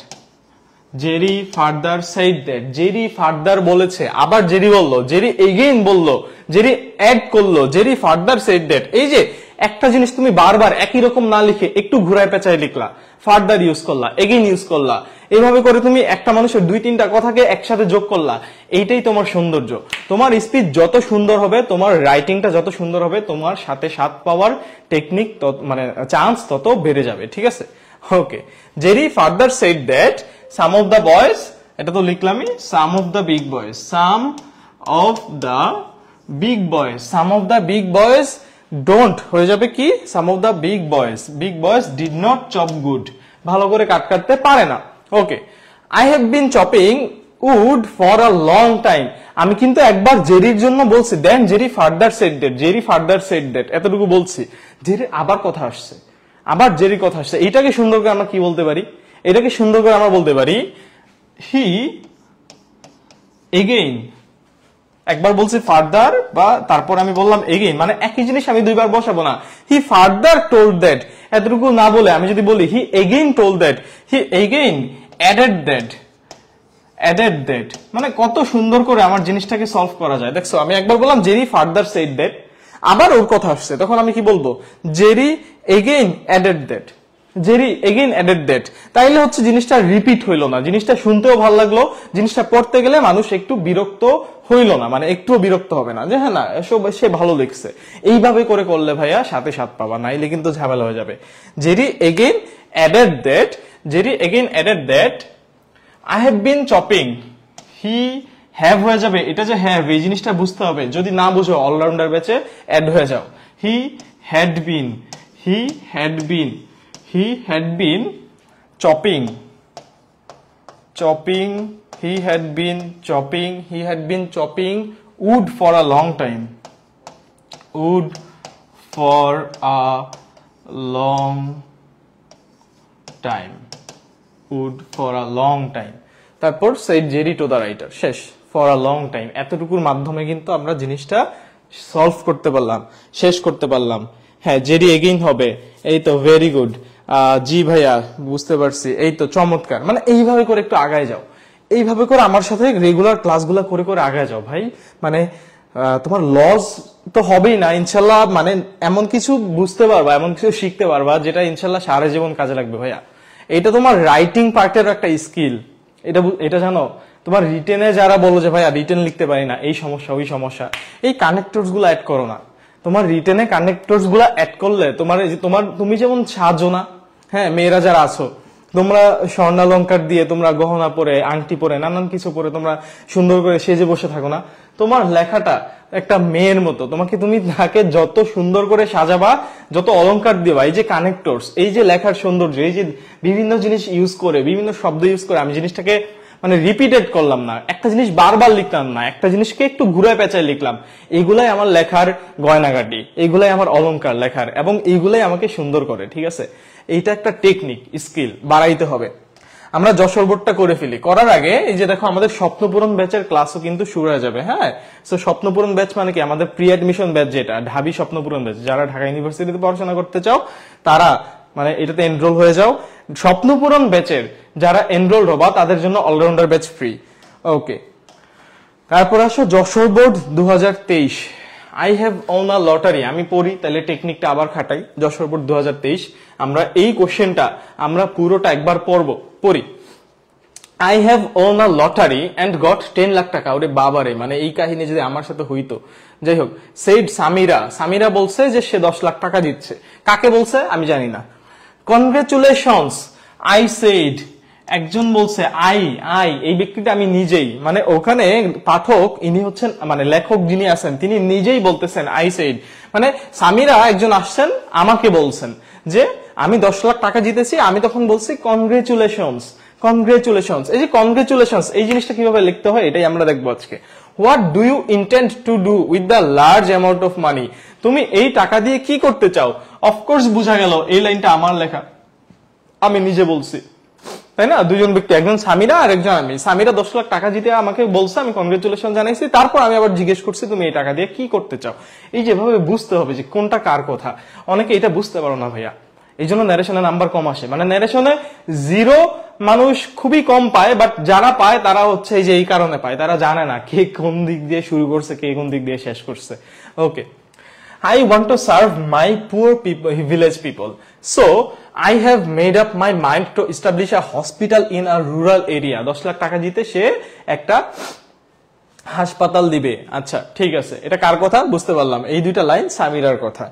Jerry further said that, Jerry further বলেছে, আবার জেরি বললো, জেরি এগেইন বললো, জেরি অ্যাড করলো, জেরি ফার্দার সেড দ্যাট। এই যে একটা জিনিস তুমি বারবার একই রকম না লিখে একটু ঘুরায় পেঁচায় লিখলা, ফার্দার ইউজ করলা, এগেইন ইউজ করলা, এইভাবে করে তুমি একটা মানুষের 2-3টা কথাকে একসাথে যোগ করলা, এইটাই তোমার সৌন্দর্য। তোমার স্পিচ যত সুন্দর হবে, তোমার রাইটিংটা যত সুন্দর হবে, তোমার সাথে সাথ পাওয়ার টেকনিক মানে চান্স তত বেড়ে যাবে, ঠিক আছে? Okay, Jerry further said that some of the boys, এটা তো লিখলামই, some of the big boys, some of the big boys, some of the big boys don't হয়ে যাবে কি, some of the big boys, big boys did not chop good, ভালো করে cut কাটতে পারে না। Okay, I have been chopping wood for a long time, আমি কিন্তু একবার জেরির জন্য বলছি, then Jerry further said that, Jerry further said that, এতটুকু বলছি, জেরি আবার কথা আসছে, আবার জেরি কথা আসছে। এইটাকে সুন্দর করে আমরা কি বলতে পারি, এটাকে সুন্দর করে আমরা বলতে পারি হি এগেইন, একবার বলছি ফার্দার বা তারপর আমি বললাম এগেইন, মানে একই জিনিস আমি দুইবার বসাবো না। হি ফার্দার টোল্ড দ্যাট, এতটুকু না বলে আমি যদি বলি he again told that, he again added that, added that, মানে কত সুন্দর করে আমার জিনিসটাকে সলভ করা যায়। দেখছো, আমি একবার বললাম জেরি ফার্দার সেড দ্যাট, আবার ওর কথা আসছে, তখন আমি কি বলবো, Jerry again added that, Jerry again added that. তাইলে হচ্ছে জিনিসটা রিপিট হইলো না, জিনিসটা শুনতেও ভালো লাগলো, জিনিসটা পড়তে গেলে মানুষ একটু বিরক্ত হইলো না, মানে একটুও বিরক্ত হবে না যে হ্যাঁ না সে ভালো লিখছে। এইভাবে করে করলে ভাইয়া সাথে সাথ পাবা, নাইলে কিন্তু ঝামেলা হয়ে যাবে। Jerry again added that, Jerry again added that I have been chopping, he have হয়ে যাবে, এটা যে হ্যাভ এই জিনিসটা বুঝতে হবে, যদি না বুঝো অলরাউন্ডার ব্যাচে অ্যাড হয়ে যাও। He had been, he had been, he had been chopping, chopping, he had been chopping, he had been chopping wood for a long time, wood for a long time, wood for a long time, তারপর said Jerry to the writer, শেষ, for a long time। এতটুকুর মাধ্যমে কিন্তু আমরা জিনিসটা solve করতে পারলাম, শেষ করতে পারলাম। হ্যাঁ, জেরি এগেইন হবে, এই তো ভেরি গুড, জি ভাইয়া বুঝতে পারছি, এই তো চমৎকার। মানে এইভাবে করে একটু আগায় যাও, এইভাবে করে আমার সাথে রেগুলার ক্লাসগুলো করে করে আগায় যাও ভাই। মানে তোমার লস তো হবেই না ইনশাল্লাহ, মানে এমন কিছু বুঝতে পারবা, এমন কিছু শিখতে পারবা যেটা ইনশাল্লাহ সারা জীবন কাজে লাগবে ভাইয়া। এটা তোমার রাইটিং পার্টের একটা স্কিল, এটা জানো। তোমার রিটেনে যারা বলো যে ভাইয়া রিটেন লিখতে পারি না, এই সমস্যা ওই সমস্যা, এই কানেক্টরস গুলো অ্যাড করো না। তোমার রিটেনে কানেক্টরস গুলা অ্যাড করলে তুমি যেমন সাজো না, হ্যাঁ মেয়েরা যারা আছো তোমরা স্বর্ণালঙ্কার দিয়ে তোমরা গহনা পরে, আংটি পরে, নানান কিছু পরে তোমরা সুন্দর করে সেজে বসে থাকো না, তোমার লেখাটা একটা মেয়ের মতো। তুমি তাকে যত সুন্দর করে সাজাবা, যত অলংকার দিবা, এই যে কানেক্টরস, এই যে লেখার সৌন্দর্য, এই যে বিভিন্ন জিনিস ইউজ করে, বিভিন্ন শব্দ ইউজ করে আমি জিনিসটাকে মানে রিপিটেড করলাম না, একটা জিনিস বারবার লিখলাম না, একটা জিনিসকে একটু ঘুরায় পেঁচায় লিখলাম, এইগুলাই আমার লেখার গয়নাগাটি, এইগুলাই আমার অলংকার লেখার, এবং এইগুলাই আমাকে সুন্দর করে, ঠিক আছে? এইটা একটা টেকনিক, স্কিল বাড়াইতে হবে। আমরা যশোর বোর্ডটা করে ফেলি, করার আগে এই যে দেখো আমাদের স্বপ্নপূরণ ব্যাচের ক্লাসও কিন্তু শুরু হয়ে যাবে। হ্যাঁ, তো স্বপ্নপূরণ ব্যাচ মানে কি, আমাদের প্রি অ্যাডমিশন ব্যাচ, যেটা ঢাবি স্বপ্নপূরণ ব্যাচ, যারা ঢাকা ইউনিভার্সিটিতে পড়াশোনা করতে চাও তারা মানে এটাতে এনরোল হয়ে যাও। স্বপ্নপূরণ ব্যাচের যারা এনরোল হবা তাদের জন্য অলরাউন্ডার ব্যাচ ফ্রি। ওকে, তারপর আসো Jessore board 2023। I have on a lottery, আমি পড়ি, তাহলে টেকনিকটা আবার খাটাই। যশোর বোর্ড 2023, আমরা এই কোশ্চেনটা আমরা পুরোটা একবার পড়ি। I have on a lottery and got 10 lakh টাকা। ওরে বাবারে, মানে এই কাহিনী যদি আমার সাথে হইতো। যাই হোক, সেইড সামিরা, সামিরা বলছে যে সে 10 লাখ টাকা দিচ্ছে। কাকে বলছে আমি জানি না। কনগ্রেচুলেশনস, আই সেইড, একজন বলছে আই, এই ব্যক্তিটা আমি নিজেই, মানে ওখানে পাঠক ইনি হচ্ছেন, মানে লেখক যিনি আছেন তিনি নিজেই বলতেছেন আই সেইড, মানে সামিরা একজন আসছেন আমাকে বলছেন যে আমি 10 লাখ টাকা জিতেছি, আমি তখন বলছি কনগ্রেচুলেশনস, কনগ্রেচুলেশনস। এই যে কনগ্রেচুলেশনস এই জিনিসটা কিভাবে লিখতে হয় এটাই আমরা দেখবো আজকে। What do you intend to do with the large amount of money, তুমি এই টাকা দিয়ে কি করতে চাও। অফকোর্স বুঝা গেল এই লাইনটা আমার লেখা, আমি নিজে বলছি, তাই না? দুজন ব্যক্তি, একজন সামিরা আর একজন আমি। সামিরা 10 লাখ টাকা জিতে আমাকে বলছে, আমি কনগ্রেচুলেশন জানাইছি, তারপর আমি আবার জিজ্ঞেস করছি তুমি এই টাকা দিয়ে কি করতে চাও। এই যেভাবে বুঝতে হবে যে কোনটা কার কথা, অনেকে এটা বুঝতে পারো না ভাইয়া, এই জন্য ন্যারেশনে নাম্বার কম আসে, মানে ন্যারেশনে 0 মানুষ খুবই কম পায়, বাট যারা পায় তারা হচ্ছে এই যে এই কারণে পায়, তারা জানে না কে কোন দিক দিয়ে শুরু করছে, কে কোন দিক দিয়ে শেষ করছে। ওকে, I want to serve my poor people, village people. So, I have made up my mind to establish a hospital in a rural area. 10 lakh টাকা দিতে সে একটা হাসপাতাল দিবে। আচ্ছা ঠিক আছে, এটা কার কথা বুঝতে পারলাম, এই দুইটা লাইন সামিরার কথা।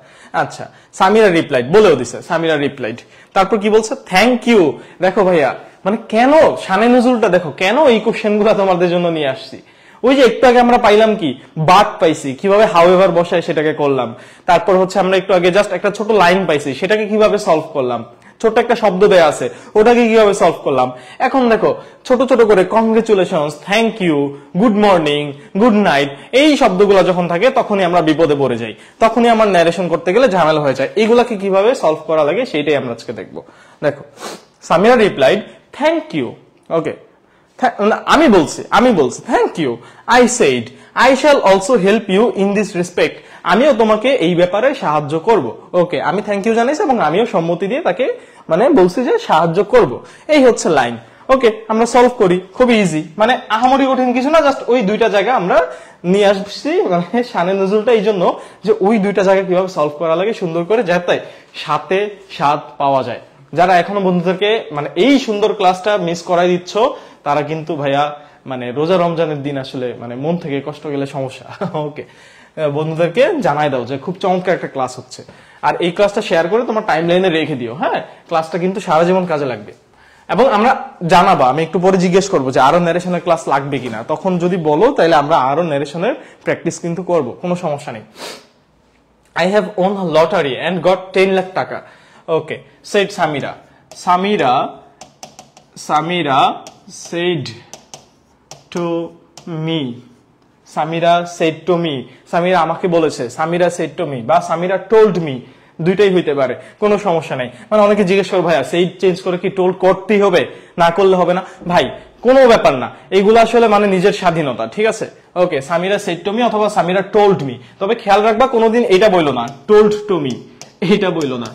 আচ্ছা, সামিরা রিপ্লাইড, বলেও দিছে সামিরা রিপ্লাইড। তারপর কি বলছে, থ্যাংক ইউ। দেখো ভাইয়া, মানে কেন শানে নজরুলটা দেখো, কেন এই কোশ্চেন গুলা তোমাদের জন্য নিয়ে আসছি। ওই যে একটু আগে আমরা পাইলাম কি, বাট পাইছি, কিভাবে হাউএভার বসায় সেটাকে করলাম। তারপর হচ্ছে আমরা একটু আগে জাস্ট একটা ছোট লাইন পাইছি, সেটাকে কিভাবে সলভ করলাম। ছোট একটা শব্দ দেয়া আছে, ওটাকে কিভাবে সলভ করলাম। এখন দেখো ছোট ছোট করে congratulations, thank you, good morning, good night, এই শব্দগুলো যখন থাকে তখনই আমরা বিপদে পড়ে যাই, তখনই আমার ন্যারেশন করতে গেলে ঝামেলা হয়ে যায়। এগুলাকে কিভাবে সলভ করা লাগে সেইটাই আমরা আজকে দেখবো। দেখো, Samira replied thank you. Okay, আমি বলছি thank you. I said I shall also help you in this respect, আমিও তোমাকে এই ব্যাপারে সাহায্য করব। ওকে, আমি থ্যাংক ইউ জানাইছি এবং আমিও সম্মতি দিয়ে তাকে মানে বলছি যে সাহায্য করব। এই হচ্ছে লাইন। ওকে, আমরা সলভ করি, খুবই ইজি, মানে আহামরি কঠিন কিছু না, জাস্ট ওই দুইটা জায়গা আমরা নিয়ে আসছি, মানে শানে নজরুলটা এই জন্য যে ওই দুইটা জায়গা কিভাবে সলভ করা লাগে সুন্দর করে, যাতে সাথে স্বাদ পাওয়া যায়। যারা এখনো বন্ধুদেরকে মানে এই সুন্দর ক্লাসটা মিস করাই দিচ্ছ, তারা কিন্তু ভাইয়া মানে রোজা রমজানের দিন আসলে মানে মন থেকে কষ্ট গেলে সমস্যা। ওকে, বন্ধুদেরকে জানাই দাও যে খুব চমৎকার একটা ক্লাস হচ্ছে, আর এই ক্লাসটা শেয়ার করে তোমার টাইম লাইনে রেখে দিও। হ্যাঁ, ক্লাসটা কিন্তু সারা জীবন কাজে লাগবে। এবং আমরা জানাবা, আমি একটু পরে জিজ্ঞেস করবো যে আরো ন্যারেশনের ক্লাস লাগবে কিনা, তখন যদি বলো তাহলে আমরা আরো ন্যারেশনের প্র্যাকটিস কিন্তু করব, কোনো সমস্যা নেই। I have won lottery and got 10 lakh টাকা। Okay, said Samira, Samira said to me, Samira said to me, Samira আমাকে বলেছে, সামিরা said to me বা সামিরা told me, দুইটাই হইতে পারে, কোনো সমস্যা নাই। মানে অনেকে জিজ্ঞেস করে ভাইয়া said চেঞ্জ করে কি টোল্ড করতেই হবে, না করলে হবে না? ভাই কোনো ব্যাপার না, এইগুলো আসলে মানে নিজের স্বাধীনতা, ঠিক আছে? ওকে, সামিরা said to me অথবা সামিরা told me, তবে খেয়াল রাখবা কোনোদিন এটা বইলো না told to me, এইটা বইলো না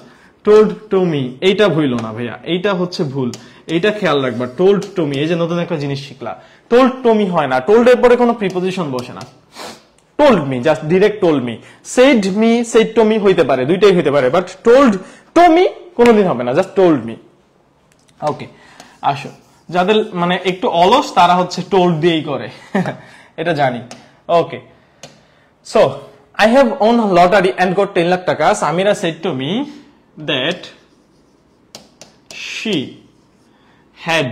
told to me, এইটা ভুইলো না ভাইয়া, এইটা হচ্ছে ভুল, এইটা খেয়াল রাখবা। told to me, এই যে নতুন একটা জিনিস শিখলা, told to me হয় না, told এর পরে কোনো প্রিপোজিশন বসে না। told me, just direct told me, said to me হইতে পারে, দুইটাই হইতে পারে, বাট told to me কোনোদিন হবে না, জাস্ট told me। ওকে, আসো, যাদের মানে একটু অলস তারা হচ্ছে told দিয়েই করে, এটা জানি। ওকে, so I have won lottery and got 10 lakh টাকা। Samira said to me that she had,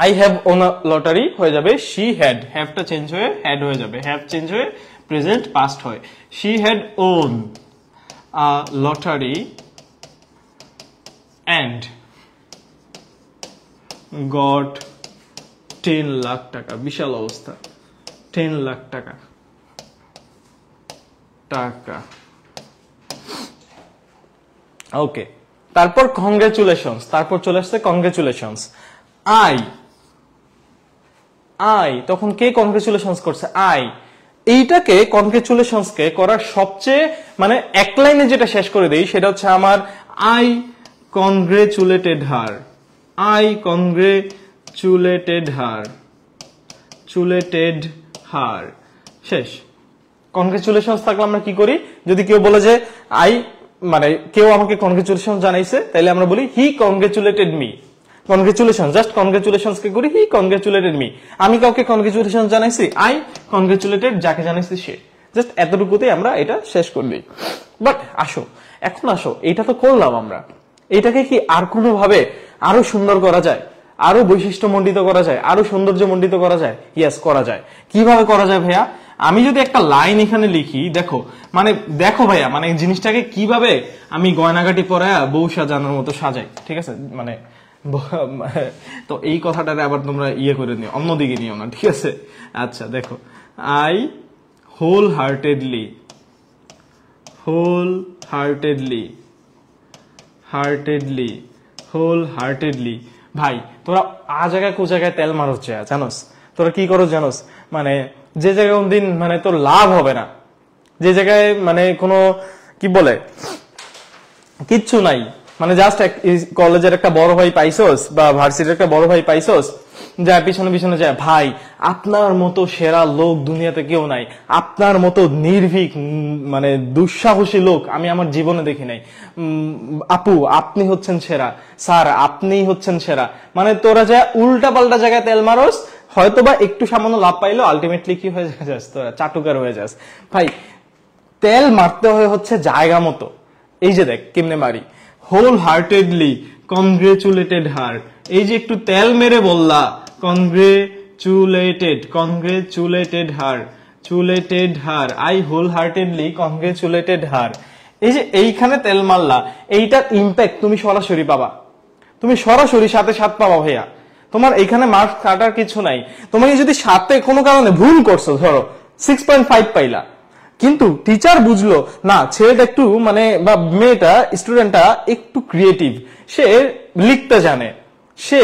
I have won a lottery হয়ে যাবে she had, have টা চেঞ্জ হয়ে had হয়ে যাবে, have চেঞ্জ হয়ে প্রেজেন্ট পাস্ট হয়। she had won a lottery and got 10 lakh টাকা। বিশাল অবস্থা, 10 লাখ টাকা। ওকে, তারপর কংগ্রেচুলেশনস, তারপর চলে আসছে কংগ্রেচুলেশনস। আই তখন কে কংগ্রেচুলেশনস করছে? আই। এইটাকে কংগ্রেচুলেশনস কে করার সবচেয়ে মানে এক লাইনে যেটা শেষ করে দেই সেটা হচ্ছে আমার আই কংগ্রেচুলেটেড হার, আই কংগ্রেচুলেটেড হার, চুলেটেড হার, শেষ। কংগ্রেচুলেশনস থাকলে আমরা কি করি, যদি কেউ বলে যে আই মানে কেউ আমাকে কংগ্রেচুলেশন জানাইছে, তাহলে আমরা বলি he congratulated me. Congratulation, just congratulations কে করি, হি কনগ্রেচুলেটেড মি। আমি কাউকে কনগ্রেচুলেশন জানাইছি, আই কনগ্রেচুলেটেড যাকে জানাইছি সে। জাস্ট এতটুকুতেই আমরা এটা শেষ করে দিই। বাট এখন আসো, এটা তো করলাম আমরা, এটাকে কি আর কোনো ভাবে আরো সুন্দর করা যায়, আরো বৈশিষ্ট্যমণ্ডিত করা যায়, আরো সৌন্দর্যমণ্ডিত করা যায়? ইয়েস, করা যায়। কিভাবে করা যায় ভাইয়া? আমি যদি একটা লাইন এখানে লিখি, দেখো ভাইয়া, মানে জিনিসটাকে কিভাবে আমি গয়নাগাটি পরায়া বউ সাজানোর মতো সাজাই, ঠিক আছে? তো এই কথাটারে আবার তোমরা ইয়ে করে নিও, অন্যদিকে নিও না, ঠিক আছে? আচ্ছা দেখো, আই হোল হার্টেডলি ভাই, তোরা আ জায়গায় কো জায়গায় তেল মারছ জানোস? তোরা কি করো জানোস? মানে যে জায়গায় কোনদিন মানে তোর লাভ হবে না, যে জায়গায় মানে কোনো কি বলে কিচ্ছু নাই, মানে জাস্ট কলেজের একটা বড় ভাই পাইছোস বা ভার্সিটির একটা বড় ভাই পাইছোস, যায় পিছনে পিছনে যায়, ভাই আপনার মতো সেরা লোক দুনিয়াতে কেউ নাই, আপনার মতো নির্ভীক মানে দুঃসাহসী লোক আমি আমার জীবনে দেখি নাই, আপু আপনি হচ্ছেন সেরা, স্যার আপনিই হচ্ছেন সেরা। মানে তোরা যা উল্টা পাল্টা জায়গায় তেল মারোস, হয়তোবা একটু সামান্য লাভ পাইলো, আলটিমেটলি কি হয়ে যাস তোরা? চাটুকার হয়ে যাস। ভাই তেল মারতে হচ্ছে জায়গা মতো। এই যে দেখ কেমনে মারি, হোল হার্টেডলি কনগ্রেচুলেটেড হার, এই যে একটু তেল মেরে বললা কনগ্রেচুলেটেড হার, আই হোল হার্টেডলি কনগ্রেচুলেটেড হার। এই যে এইখানে তেল মারলা, এইটার ইম্প্যাক্ট তুমি সরাসরি পাবা, তুমি সরাসরি সাথে সাথ পাবা ভাইয়া। তোমার এইখানে মার্কস কাটার কিছু নাই। তোমাকে যদি সাথে কোনো কারণে ভুল করছো, ধরো 6.5 পাইলা, কিন্তু টিচার বুঝলো না ছেলেটা একটু মানে বা মেয়েটা স্টুডেন্টটা একটু ক্রিয়েটিভ, সে লিখতে জানে, সে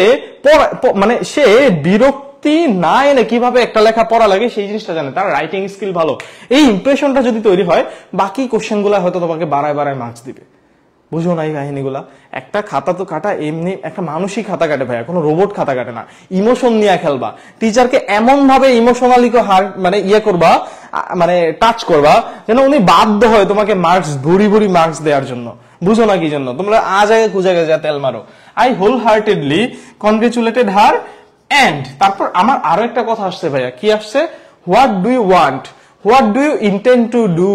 মানে সে বিরক্তি না এনে কিভাবে একটা লেখা পড়া লাগে সেই জিনিসটা জানে, তার রাইটিং স্কিল ভালো, এই ইমপ্রেশনটা যদি তৈরি হয়, বাকি কোশ্চেন গুলা হয়তো তোমাকে বাড়ায় বাড়ায় মার্কস দিবে। বুঝো না এই কাহিনীগুলা? একটা খাতা তো কাটা এমনি, একটা মানুষই খাতা কাটে ভাইয়া, কোনো রোবট খাতা কাটে না। ইমোশন নিয়ে খেলবা, টিচারকে এমন ভাবে ইমোশনালি মানে ইয়ে করবা, মানে টাচ করবা যেন উনি বাধ্য হয় তোমাকে মার্কস ভুরি ভুরি মার্কস দেওয়ার জন্য। বুঝো না কি জন্য? তোমরা আজ আগে খুঁজে যা তেল মারো। I wholeheartedly congratulated her, and তারপর আমার আরো একটা কথা আসছে ভাইয়া, কি আসছে? What do you want, what do you intend to do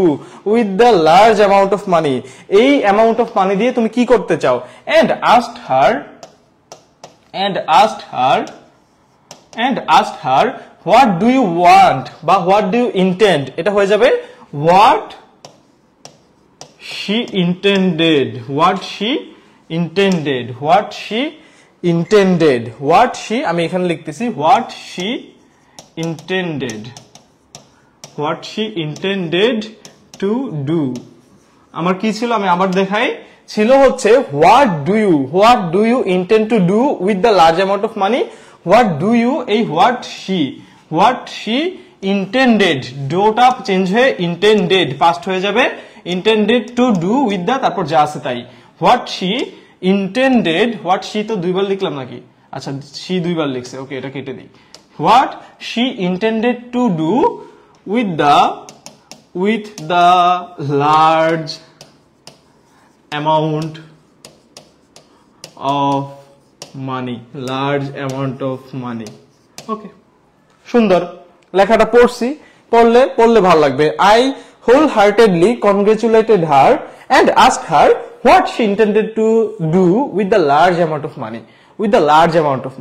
with the large amount of money, এই অ্যামাউন্ট অফ মানি দিয়ে তুমি কি করতে চাও? And asked her what do you want বা হোয়াট ডু ইউ ইন্টেন্ড, এটা হয়ে যাবে হোয়াট শি ইন্টেন্ডেড, আমি এখানে লিখতেছি what she intended to do. আমার কি ছিল আমি আবার দেখাই, ছিল হচ্ছে what do you intend to do with the large amount of money, what do you, এই হোয়াট শি ইন্টেন্ডেড, ডোটা চেঞ্জ হয়ে ইন্টেন্ডেড পাস্ট হয়ে যাবে, intended to do with the, তারপর যা আছে তাই, what she intended, what she তো দুইবার লিখলাম নাকি? আচ্ছা শি দুইবার লিখছে, ওকে এটা কেটে দিই। What she intended to do with the large amount of money, ওকে সুন্দর লেখাটা পড়ছি, পড়লে ভালো লাগবে। I wholeheartedly congratulated her and asked her what she intended to do with the large amount of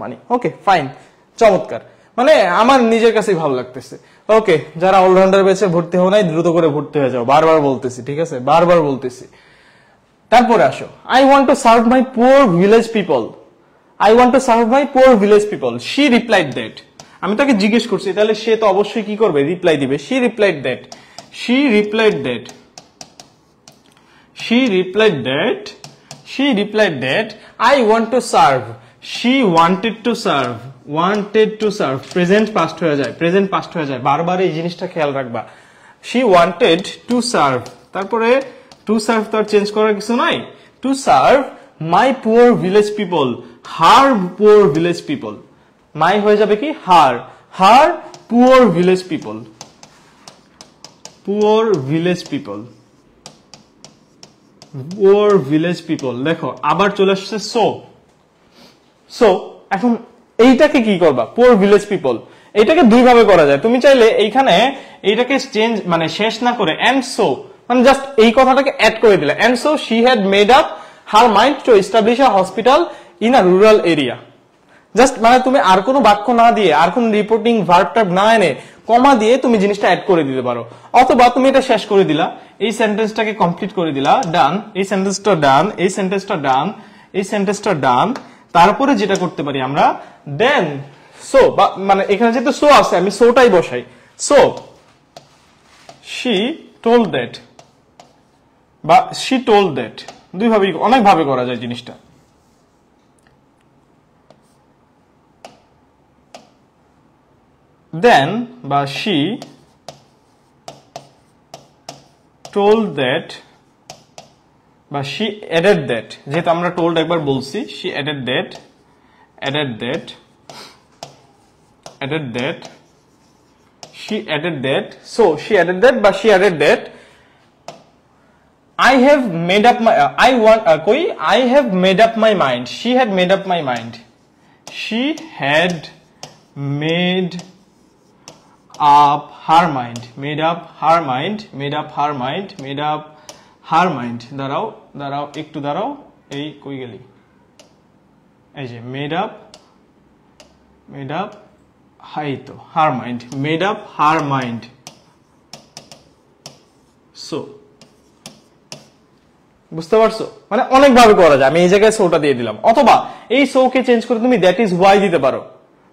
money, okay fine, চমৎকার, মানে আমার নিজের কাছেই ভালো লাগতেছে। ওকে, যারা অলরাউন্ডার ব্যাচে ভর্তি হও নাই দ্রুত করে ভর্তি হয়ে যাও, বারবার বলতেছি, ঠিক আছে, বারবার বলতেছি। তারপরে আসো, I want to serve my poor village people, she replied that. আমি তাকে জিজ্ঞেস করছি, তাহলে সে তো অবশ্যই কি করবে? রিপ্লাই দিবে। She replied that I want to serve, she wanted to serve, present past হয়ে যায়, বারবার এই জিনিসটা খেয়াল রাখবা। she wanted to serve, তারপরে টু সার্ভ তো আর চেঞ্জ করার কিছু নাই, to serve my poor village people, her poor village people, my হয়ে যাবে কি her poor village people, দেখো আবার চলে আসছে so, সো এখন এইটাকে কি করবা, পুয়ার ভিলেজ পিপল, এটাকে দুই ভাবে করা যায়। তুমি চাইলে এইখানে এইটাকে চেঞ্জ মানে শেষ না করে এন্ড সো মানে জাস্ট এই কথাটাকে অ্যাড করে দিলে, and so she had made up her mind to establish a hospital in a rural area. Just মানে তুমি আর কোনো বাক্য না দিয়ে, আর কোন রিপোর্টিং ভার্ব টার্ব না এনে কমা দিয়ে তুমি জিনিসটা অ্যাড করে দিতে পারো। অথবা তুমি এটা শেষ করে দিলা, এই সেন্টেন্সটাকে কমপ্লিট করে দিলা, ডান, এই সেন্টেন্সটা ডান, এই সেন্টেন্সটা ডান, এই সেন্টেন্সটা ডান। তারপরে যেটা করতে পারি আমরা, দেন সো, বা মানে এখানে যেহেতু সো আছে আমি সোটাই বসাই। সো শি টোল্ড দ্যাট বা শি টোল্ড দ্যাট, দুই ভাবে অনেক ভাবে করা যায় জিনিসটা। দেন বা she told that বা she added that, যেহেতু আমরা told একবার বলছি, she added that she added that, so she added that বা she added that I have made up my I have made up my mind, she had made up my mind, she had made up her mind, made up her mind, made up her mind, made up her mind। দাঁড়াও দাঁড়াও একটু দাঁড়াও, এই কই গেলি, এই যে made up high তো her mind, made up her mind। So বুঝতে পারছো, মানে অনেক ভাবে করা যায়। আমি এই জায়গায় সোটা দিয়ে দিলাম, অথবা এই সোকে চেঞ্জ করে তুমি দ্যাট ইজ হোয়াই দিতে পারো,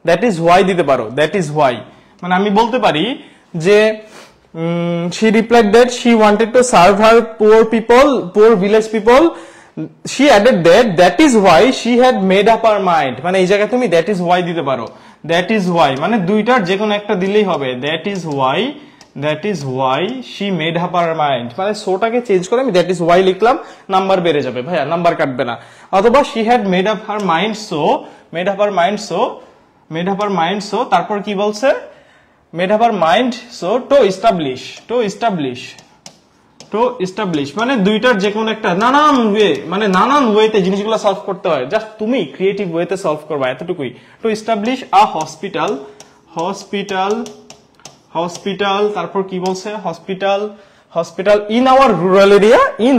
দ্যাট ইজ হোয়াই দিতে পারো, দ্যাট ইজ হোয়াই। মানে আমি বলতে পারি যে she replied that she wanted to serve her poor village people, she added that that is why she had made up her mind। মানে এই জায়গায় তুমি that is why দিতে পারো, that is why মানে দুইটার যে কোনো একটা দিলেই হবে, that is why she made up her mind। মানে সোটাকে চেঞ্জ করে আমি that is why লিখলাম, নাম্বার বেড়ে যাবে ভাইয়া, নাম্বার কাটবে না। অথবা she had made up her mind so, made up her mind so তারপর কি বলছে, made up her mind so to establish মানে দুইটার যে কোনো একটা, নানান ওয়ে মানে নানান ওয়েতে জিনিসগুলো সলভ করতে হয়, জাস্ট তুমি ক্রিয়েটিভ ওয়েতে সলভ করবা, এতটুকুই। টু এস্টাবলিশ আ হসপিটাল তারপর কি বলছে, hospital in our rural area, in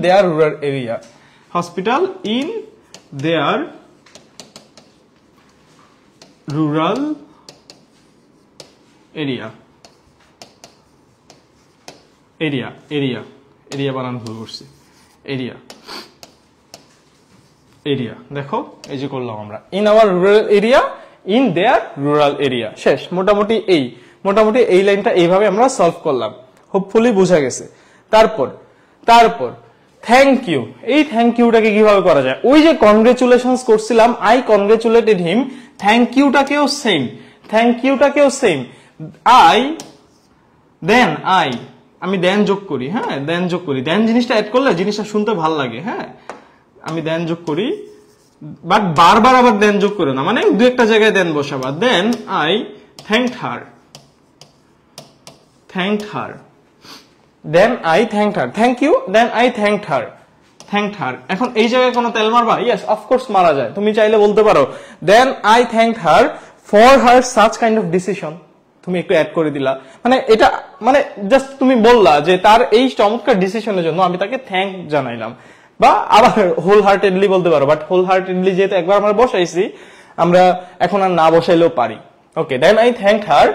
their rural area, hospital in their rural area বানান ভুল করছি, এরিয়া দেখো এই যে করলাম আমরা, in our rural area, in their rural area, শেষ। মোটামুটি এই লাইনটা এইভাবে আমরা সলভ করলাম, হোপফুলি বোঝা গেছে। তারপর থ্যাংক ইউ, এই থ্যাংক ইউটাকে কিভাবে করা যায়, ওই যে কনগ্রেচুলেশনস করছিলাম, আই কনগ্রেচুলেটেড হিম, থ্যাংক ইউটাকেও সেম, আমি দেন যোগ করি, হ্যাঁ দেন জিনিসটা অ্যাড করলে জিনিসটা শুনতে ভালো লাগে, হ্যাঁ আমি দেন যোগ করি, বাট বারবার আবার দেন যোগ করে না, মানে দু একটা জায়গায় দেন বসাবা। Then I thanked her, thank you, then I thanked her. এখন এই জায়গায় কোনো তেল মারবা? ইয়েস, অফকোর্স মারা যায়। তুমি চাইলে বলতে পারো then I thanked her for her such kind of decision, তুমি একটু অ্যাড করে দিলা, মানে এটা মানে জাস্ট তুমি বললা যে তার এই চমৎকার ডিসিশনের জন্য আমি তাকে থ্যাঙ্ক জানাইলাম। বা আবার হোল হার্টেডলি বলতে পারো, বাট হোল হার্টেডলি যেহেতু একবার আমরা বসাইছি, আমরা এখন আর না বসাইলেও পারি। Okay, then I thanked her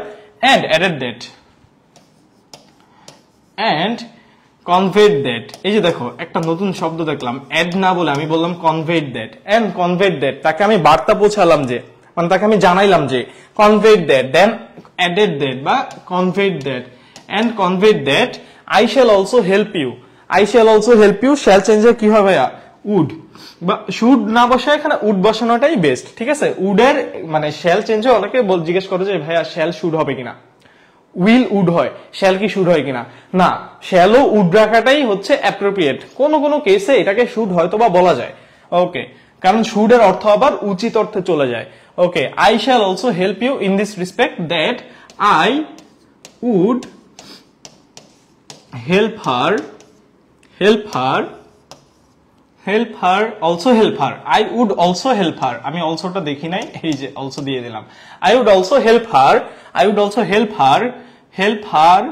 and added that and conveyed that। এই যে দেখো একটা নতুন শব্দ দেখলাম, অ্যাড না বলে আমি বললাম conveyed that and conveyed that, তাকে আমি বার্তা পৌঁছালাম যে, মানে তাকে আমি জানাইলাম যে conveyed that, then added that বা conveyed that and conveyed that I shall also help you, shall change কি হবে, would বা শুড না বসে এখানে উড বসানোটাই বেস্ট, ঠিক আছে। উডের মানে শ্যাল চেঞ্জ হয়, অনেকে জিজ্ঞেস করে যে ভাইয়া শ্যাল শুড হবে কিনা, উইল উড হয়, শ্যাল কি শুড হয় কিনা, না শ্যালও উড রাখাটাই হচ্ছে অ্যাপ্রোপ্রিয়েট। কোন কোন কেসে এটাকে শুড হয়তো বা বলা যায়, ওকে, কারণ শুড এর অর্থ আবার উচিত অর্থে চলে যায়। Okay, I shall also help you in this respect, that I would help help her, also help her, I would also help her, আমি অলসোটা দেখি নাই, এই যে অলসো দিয়ে দিলাম, I would also help her, I would also help her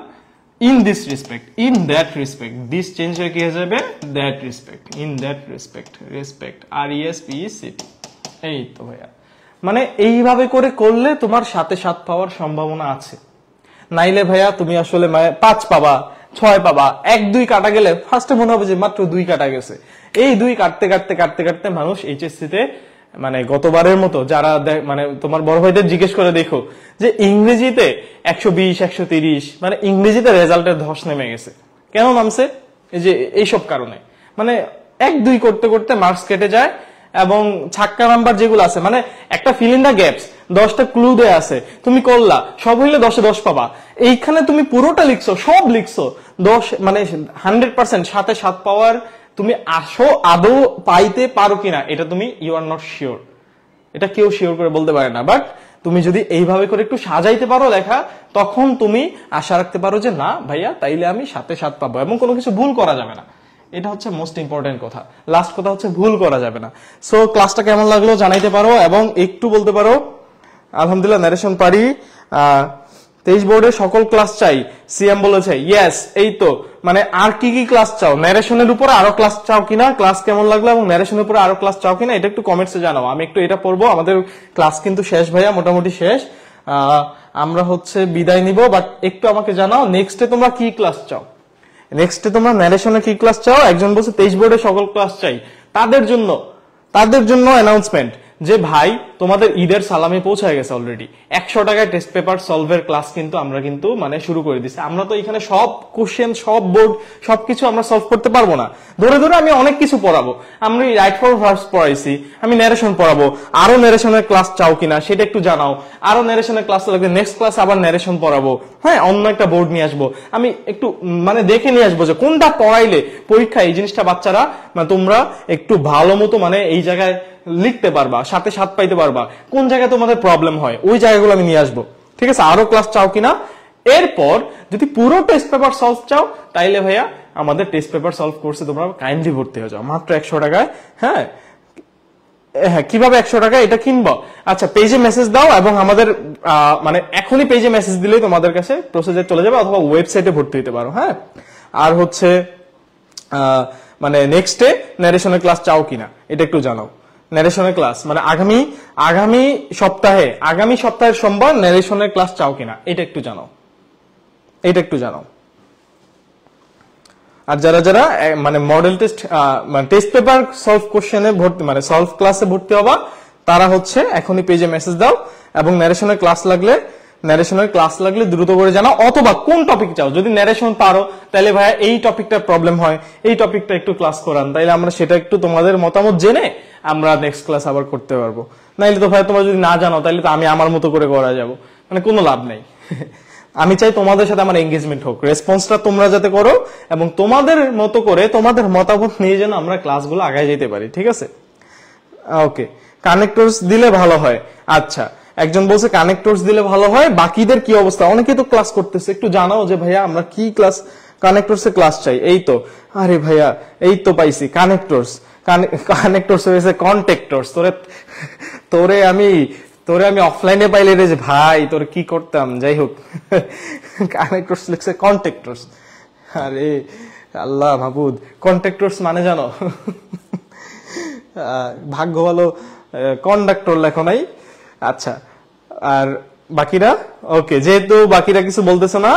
in this respect, in that respect, this change হয়ে কি হয়ে যাবে that respect, in that respect, RESPECT, এই তো ভাইয়া। মানে এইভাবে করে করলে তোমার সাথে 7 পাওয়ার সম্ভাবনা আছে, নাইলে ভাইয়া তুমি আসলে 5 পাবা, 6 পাবা, 1-2 কাটা গেলে ফার্স্টে মনে হবে যে মাত্র 2 কাটা গেছে। এই 2 কাটতে মানুষ এইচএসসি তে মানে গতবারের মতো যারা মানে তোমার বড় ভাইদের জিজ্ঞেস করে দেখো যে ইংরেজিতে 120, 130, মানে ইংরেজিতে রেজাল্টের ধস নেমে গেছে। কেন নামছে? এই যে এইসব কারণে, মানে 1-2 করতে করতে মার্কস কেটে যায়, এবং ছাক্কা নাম্বার যেগুলো আছে, মানে একটা ফিল ইন দা গ্যাপস, 10টা ক্লু দেয়া আছে, তুমি করলা, সব হইলে 10-এ 10 পাবা। এইখানে তুমি পুরোটা লিখছো, সব লিখছো, 10 মানে 100% সাথে 7 পাওয়ার তুমি আদৌ পাইতে পারো কিনা এটা তুমি ইউ আর নট শিওর, এটা কেউ শিওর করে বলতে পারে না। বাট তুমি যদি এইভাবে করে একটু সাজাইতে পারো লেখা, তখন তুমি আশা রাখতে পারো যে না ভাইয়া তাইলে আমি 7-এ 7 পাবো, এবং কোনো কিছু ভুল করা যাবে না। এটা হচ্ছে মোস্ট ইম্পর্টেন্ট কথা। লাস্ট কথা হচ্ছে ভুল করা যাবে না। সো ক্লাসটা কেমন লাগলো জানাইতে পারো, এবং একটু বলতে পারো আলহামদুলিল্লাহ ন্যারেশন পারি। 23 বোর্ডে সকল ক্লাস চাই, সিএম বলেছে ইয়েস। এই তো, মানে আর কি কি ক্লাস চাও, ন্যারেশনের উপরে আরো ক্লাস চাও কিনা, ক্লাস কেমন লাগলো এবং ন্যারেশনের উপরে আরো ক্লাস চাও কিনা, এটা একটু কমেন্টসে জানাও। আমি একটু এটা পড়বো, আমাদের ক্লাস কিন্তু শেষ ভাইয়া, মোটামুটি শেষ। আমরা হচ্ছে বিদায় নিব, বাট একটু আমাকে জানাও নেক্সটে তোমরা কি ক্লাস চাও, নেক্সটে তোমরা ন্যারেশনে কি ক্লাস চাও। একজন বলছে 23 বোর্ডে সকল ক্লাস চাই, তাদের জন্য অ্যানাউন্সমেন্ট যে ভাই তোমাদের ঈদের সালামি পৌঁছায় গেছে অলরেডি। 100 টাকায় টেস্ট পেপার সলভের ক্লাস কিন্তু আমরা কিন্তু মানে শুরু করে দিচ্ছি। আমরা তো এখানে সব কোশ্চেন, সব বোর্ড, সবকিছু আমরা সলভ করতে পারবো না, ধরে ধরে আমি অনেক কিছু পড়াবো। আমি রাইট ফর ভার্বস পড়াইছি, আমি ন্যারেশন পড়াবো, আরো ন্যারেশনের ক্লাস চাও কিনা সেটা একটু জানাও। আরো ন্যারেশনের ক্লাস লাগবে, নেক্সট ক্লাস আবার ন্যারেশন পড়াবো, হ্যাঁ অন্য একটা বোর্ড নিয়ে আসবো। আমি একটু মানে দেখে নিয়ে আসবো যে কোনটা পড়াইলে পরীক্ষা এই জিনিসটা বাচ্চারা মানে তোমরা একটু ভালো মতো মানে এই জায়গায় লিখতে পারবা, 7-এ 7 পাইতে পারবা, কোন জায়গায় তোমাদের প্রবলেম হয় ওই জায়গাগুলো আমি নিয়ে আসবো। ঠিক আছে, আরো ক্লাস চাও কিনা। এরপর যদি পুরো টেস্ট পেপার সলভ চাও তাইলে ভাইয়া আমাদের টেস্ট পেপার সলভ কোর্সে তোমরা কাইন্ডলি ভর্তি হয়ে যাও মাত্র 100 টাকায়। হ্যাঁ হ্যাঁ, কিভাবে 100 টাকা এটা কিনবো? আচ্ছা, পেজে মেসেজ দাও, এবং আমাদের মানে এখনই পেজে মেসেজ দিলেই তোমাদের কাছে প্রসেসে চলে যাবে, অথবা ওয়েবসাইটে ভর্তি হতে পারো। হ্যাঁ, আর হচ্ছে মানে নেক্সটে ন্যারেশনের ক্লাস চাও কিনা এটা একটু জানাও। ন্যারেশনের ক্লাস মানে আগামী সপ্তাহের সোমবার ন্যারেশনের ক্লাস চাও কিনা এটা একটু জানাও। আর যারা যারা মানে মডেল টেস্ট মানে টেস্ট পেপার সলভ কোশ্চেনে ভর্তি মানে সলভ ক্লাসে ভর্তি হবা, তারা হচ্ছে এখনই পেজে মেসেজ দাও, এবং ন্যারেশনের ক্লাস লাগলে দ্রুত করে জানাও। অথবা কোন টপিক চাও, যদি ন্যারেশন পারো তাহলে ভাইয়া এই টপিকটার প্রবলেম হয়, এই টপিকটা একটু ক্লাস করান, তাইলে আমরা সেটা একটু তোমাদের মতামত জেনে আমরা নেক্সট ক্লাস আবার করতে পারবো। নাইলে তো ভাইয়া তোমরা যদি না জানো তাহলে তো আমি আমার মতো করে করা যাবো, মানে কোনো লাভ নেই। আমি চাই তোমাদের সাথে আমার এঙ্গেজমেন্ট হোক, রেসপন্সটা তোমরা যাতে করো, এবং তোমাদের মতো করে তোমাদের মতামত নিয়ে যেন আমরা ক্লাসগুলো আগায় যেতে পারি। ঠিক আছে, ওকে। কানেক্টরস দিলে ভালো হয়। আচ্ছা, একজন বলছে কানেক্টরস দিলে ভালো হয়, বাকিদের কি অবস্থা? অনেকেই তো ক্লাস করতেছে, একটু জানাও যে ভাইয়া আমরা কি ক্লাস কানেক্টরসে ক্লাস চাই। এই তো, আরে ভাইয়া এই তো পাইছি কানেক্টরস হয়েছে কন্ট্যাক্টরস। তোরে আমি অফলাইনে পাইলে রে যে ভাই তোর কি করতাম। যাই হোক, কানেক্টরস লিখছে কন্ট্যাক্টরস। আরে আল্লাহ মাহবুদ, কন্ট্যাক্টরস মানে জানো? ভাগ্য ভালো কন্ডাক্টর লেখো নাই। আচ্ছা, আর বাকিরা ওকে, যেহেতু বাকিরা কিছু বলতেছে না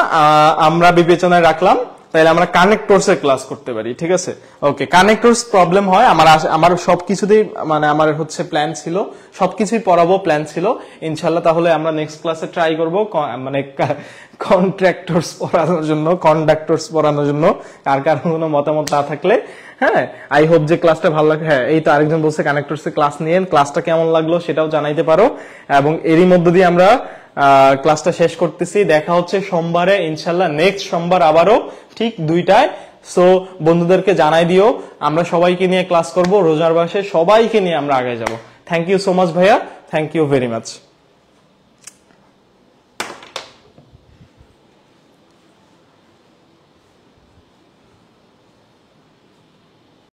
আমরা বিবেচনায় রাখলাম, তাহলে আমরা কানেক্টরস এর ক্লাস করতে পারি। ঠিক আছে, ওকে। কানেক্টরস প্রবলেম হয় আমার সবকিছুতেই, মানে আমার হচ্ছে প্ল্যান ছিল সবকিছুই পড়াবো, প্ল্যান ছিল ইনশাল্লাহ। তাহলে আমরা নেক্সট ক্লাসে ট্রাই করব মানে কন্ট্রাক্টরস পড়ানোর জন্য, কন্ডাক্টরস পড়ানোর জন্য। আর কারো কোনো মতামত না থাকলে, হ্যাঁ, আই হোপ যে ক্লাসটা ভালো লাগে। হ্যাঁ, এই তো আরেকজন বলছে কানেক্টরস এর ক্লাস নিয়েন, ক্লাসটা কেমন লাগলো সেটাও জানাইতে পারো। এবং এরই মধ্য দিয়ে আমরা ক্লাসটা শেষ করতেছি। দেখা হচ্ছে সোমবারে ইনশাল্লাহ, নেক্সট সোমবার আবারও ঠিক 2টায়। সো বন্ধুদেরকে জানাই দিও, আমরা সবাইকে নিয়ে ক্লাস করব, রোজার মাসে সবাইকে নিয়ে আমরা আগে যাব। থ্যাংক ইউ সো মাচ ভাইয়া, থ্যাংক ইউ ভেরি মাচ।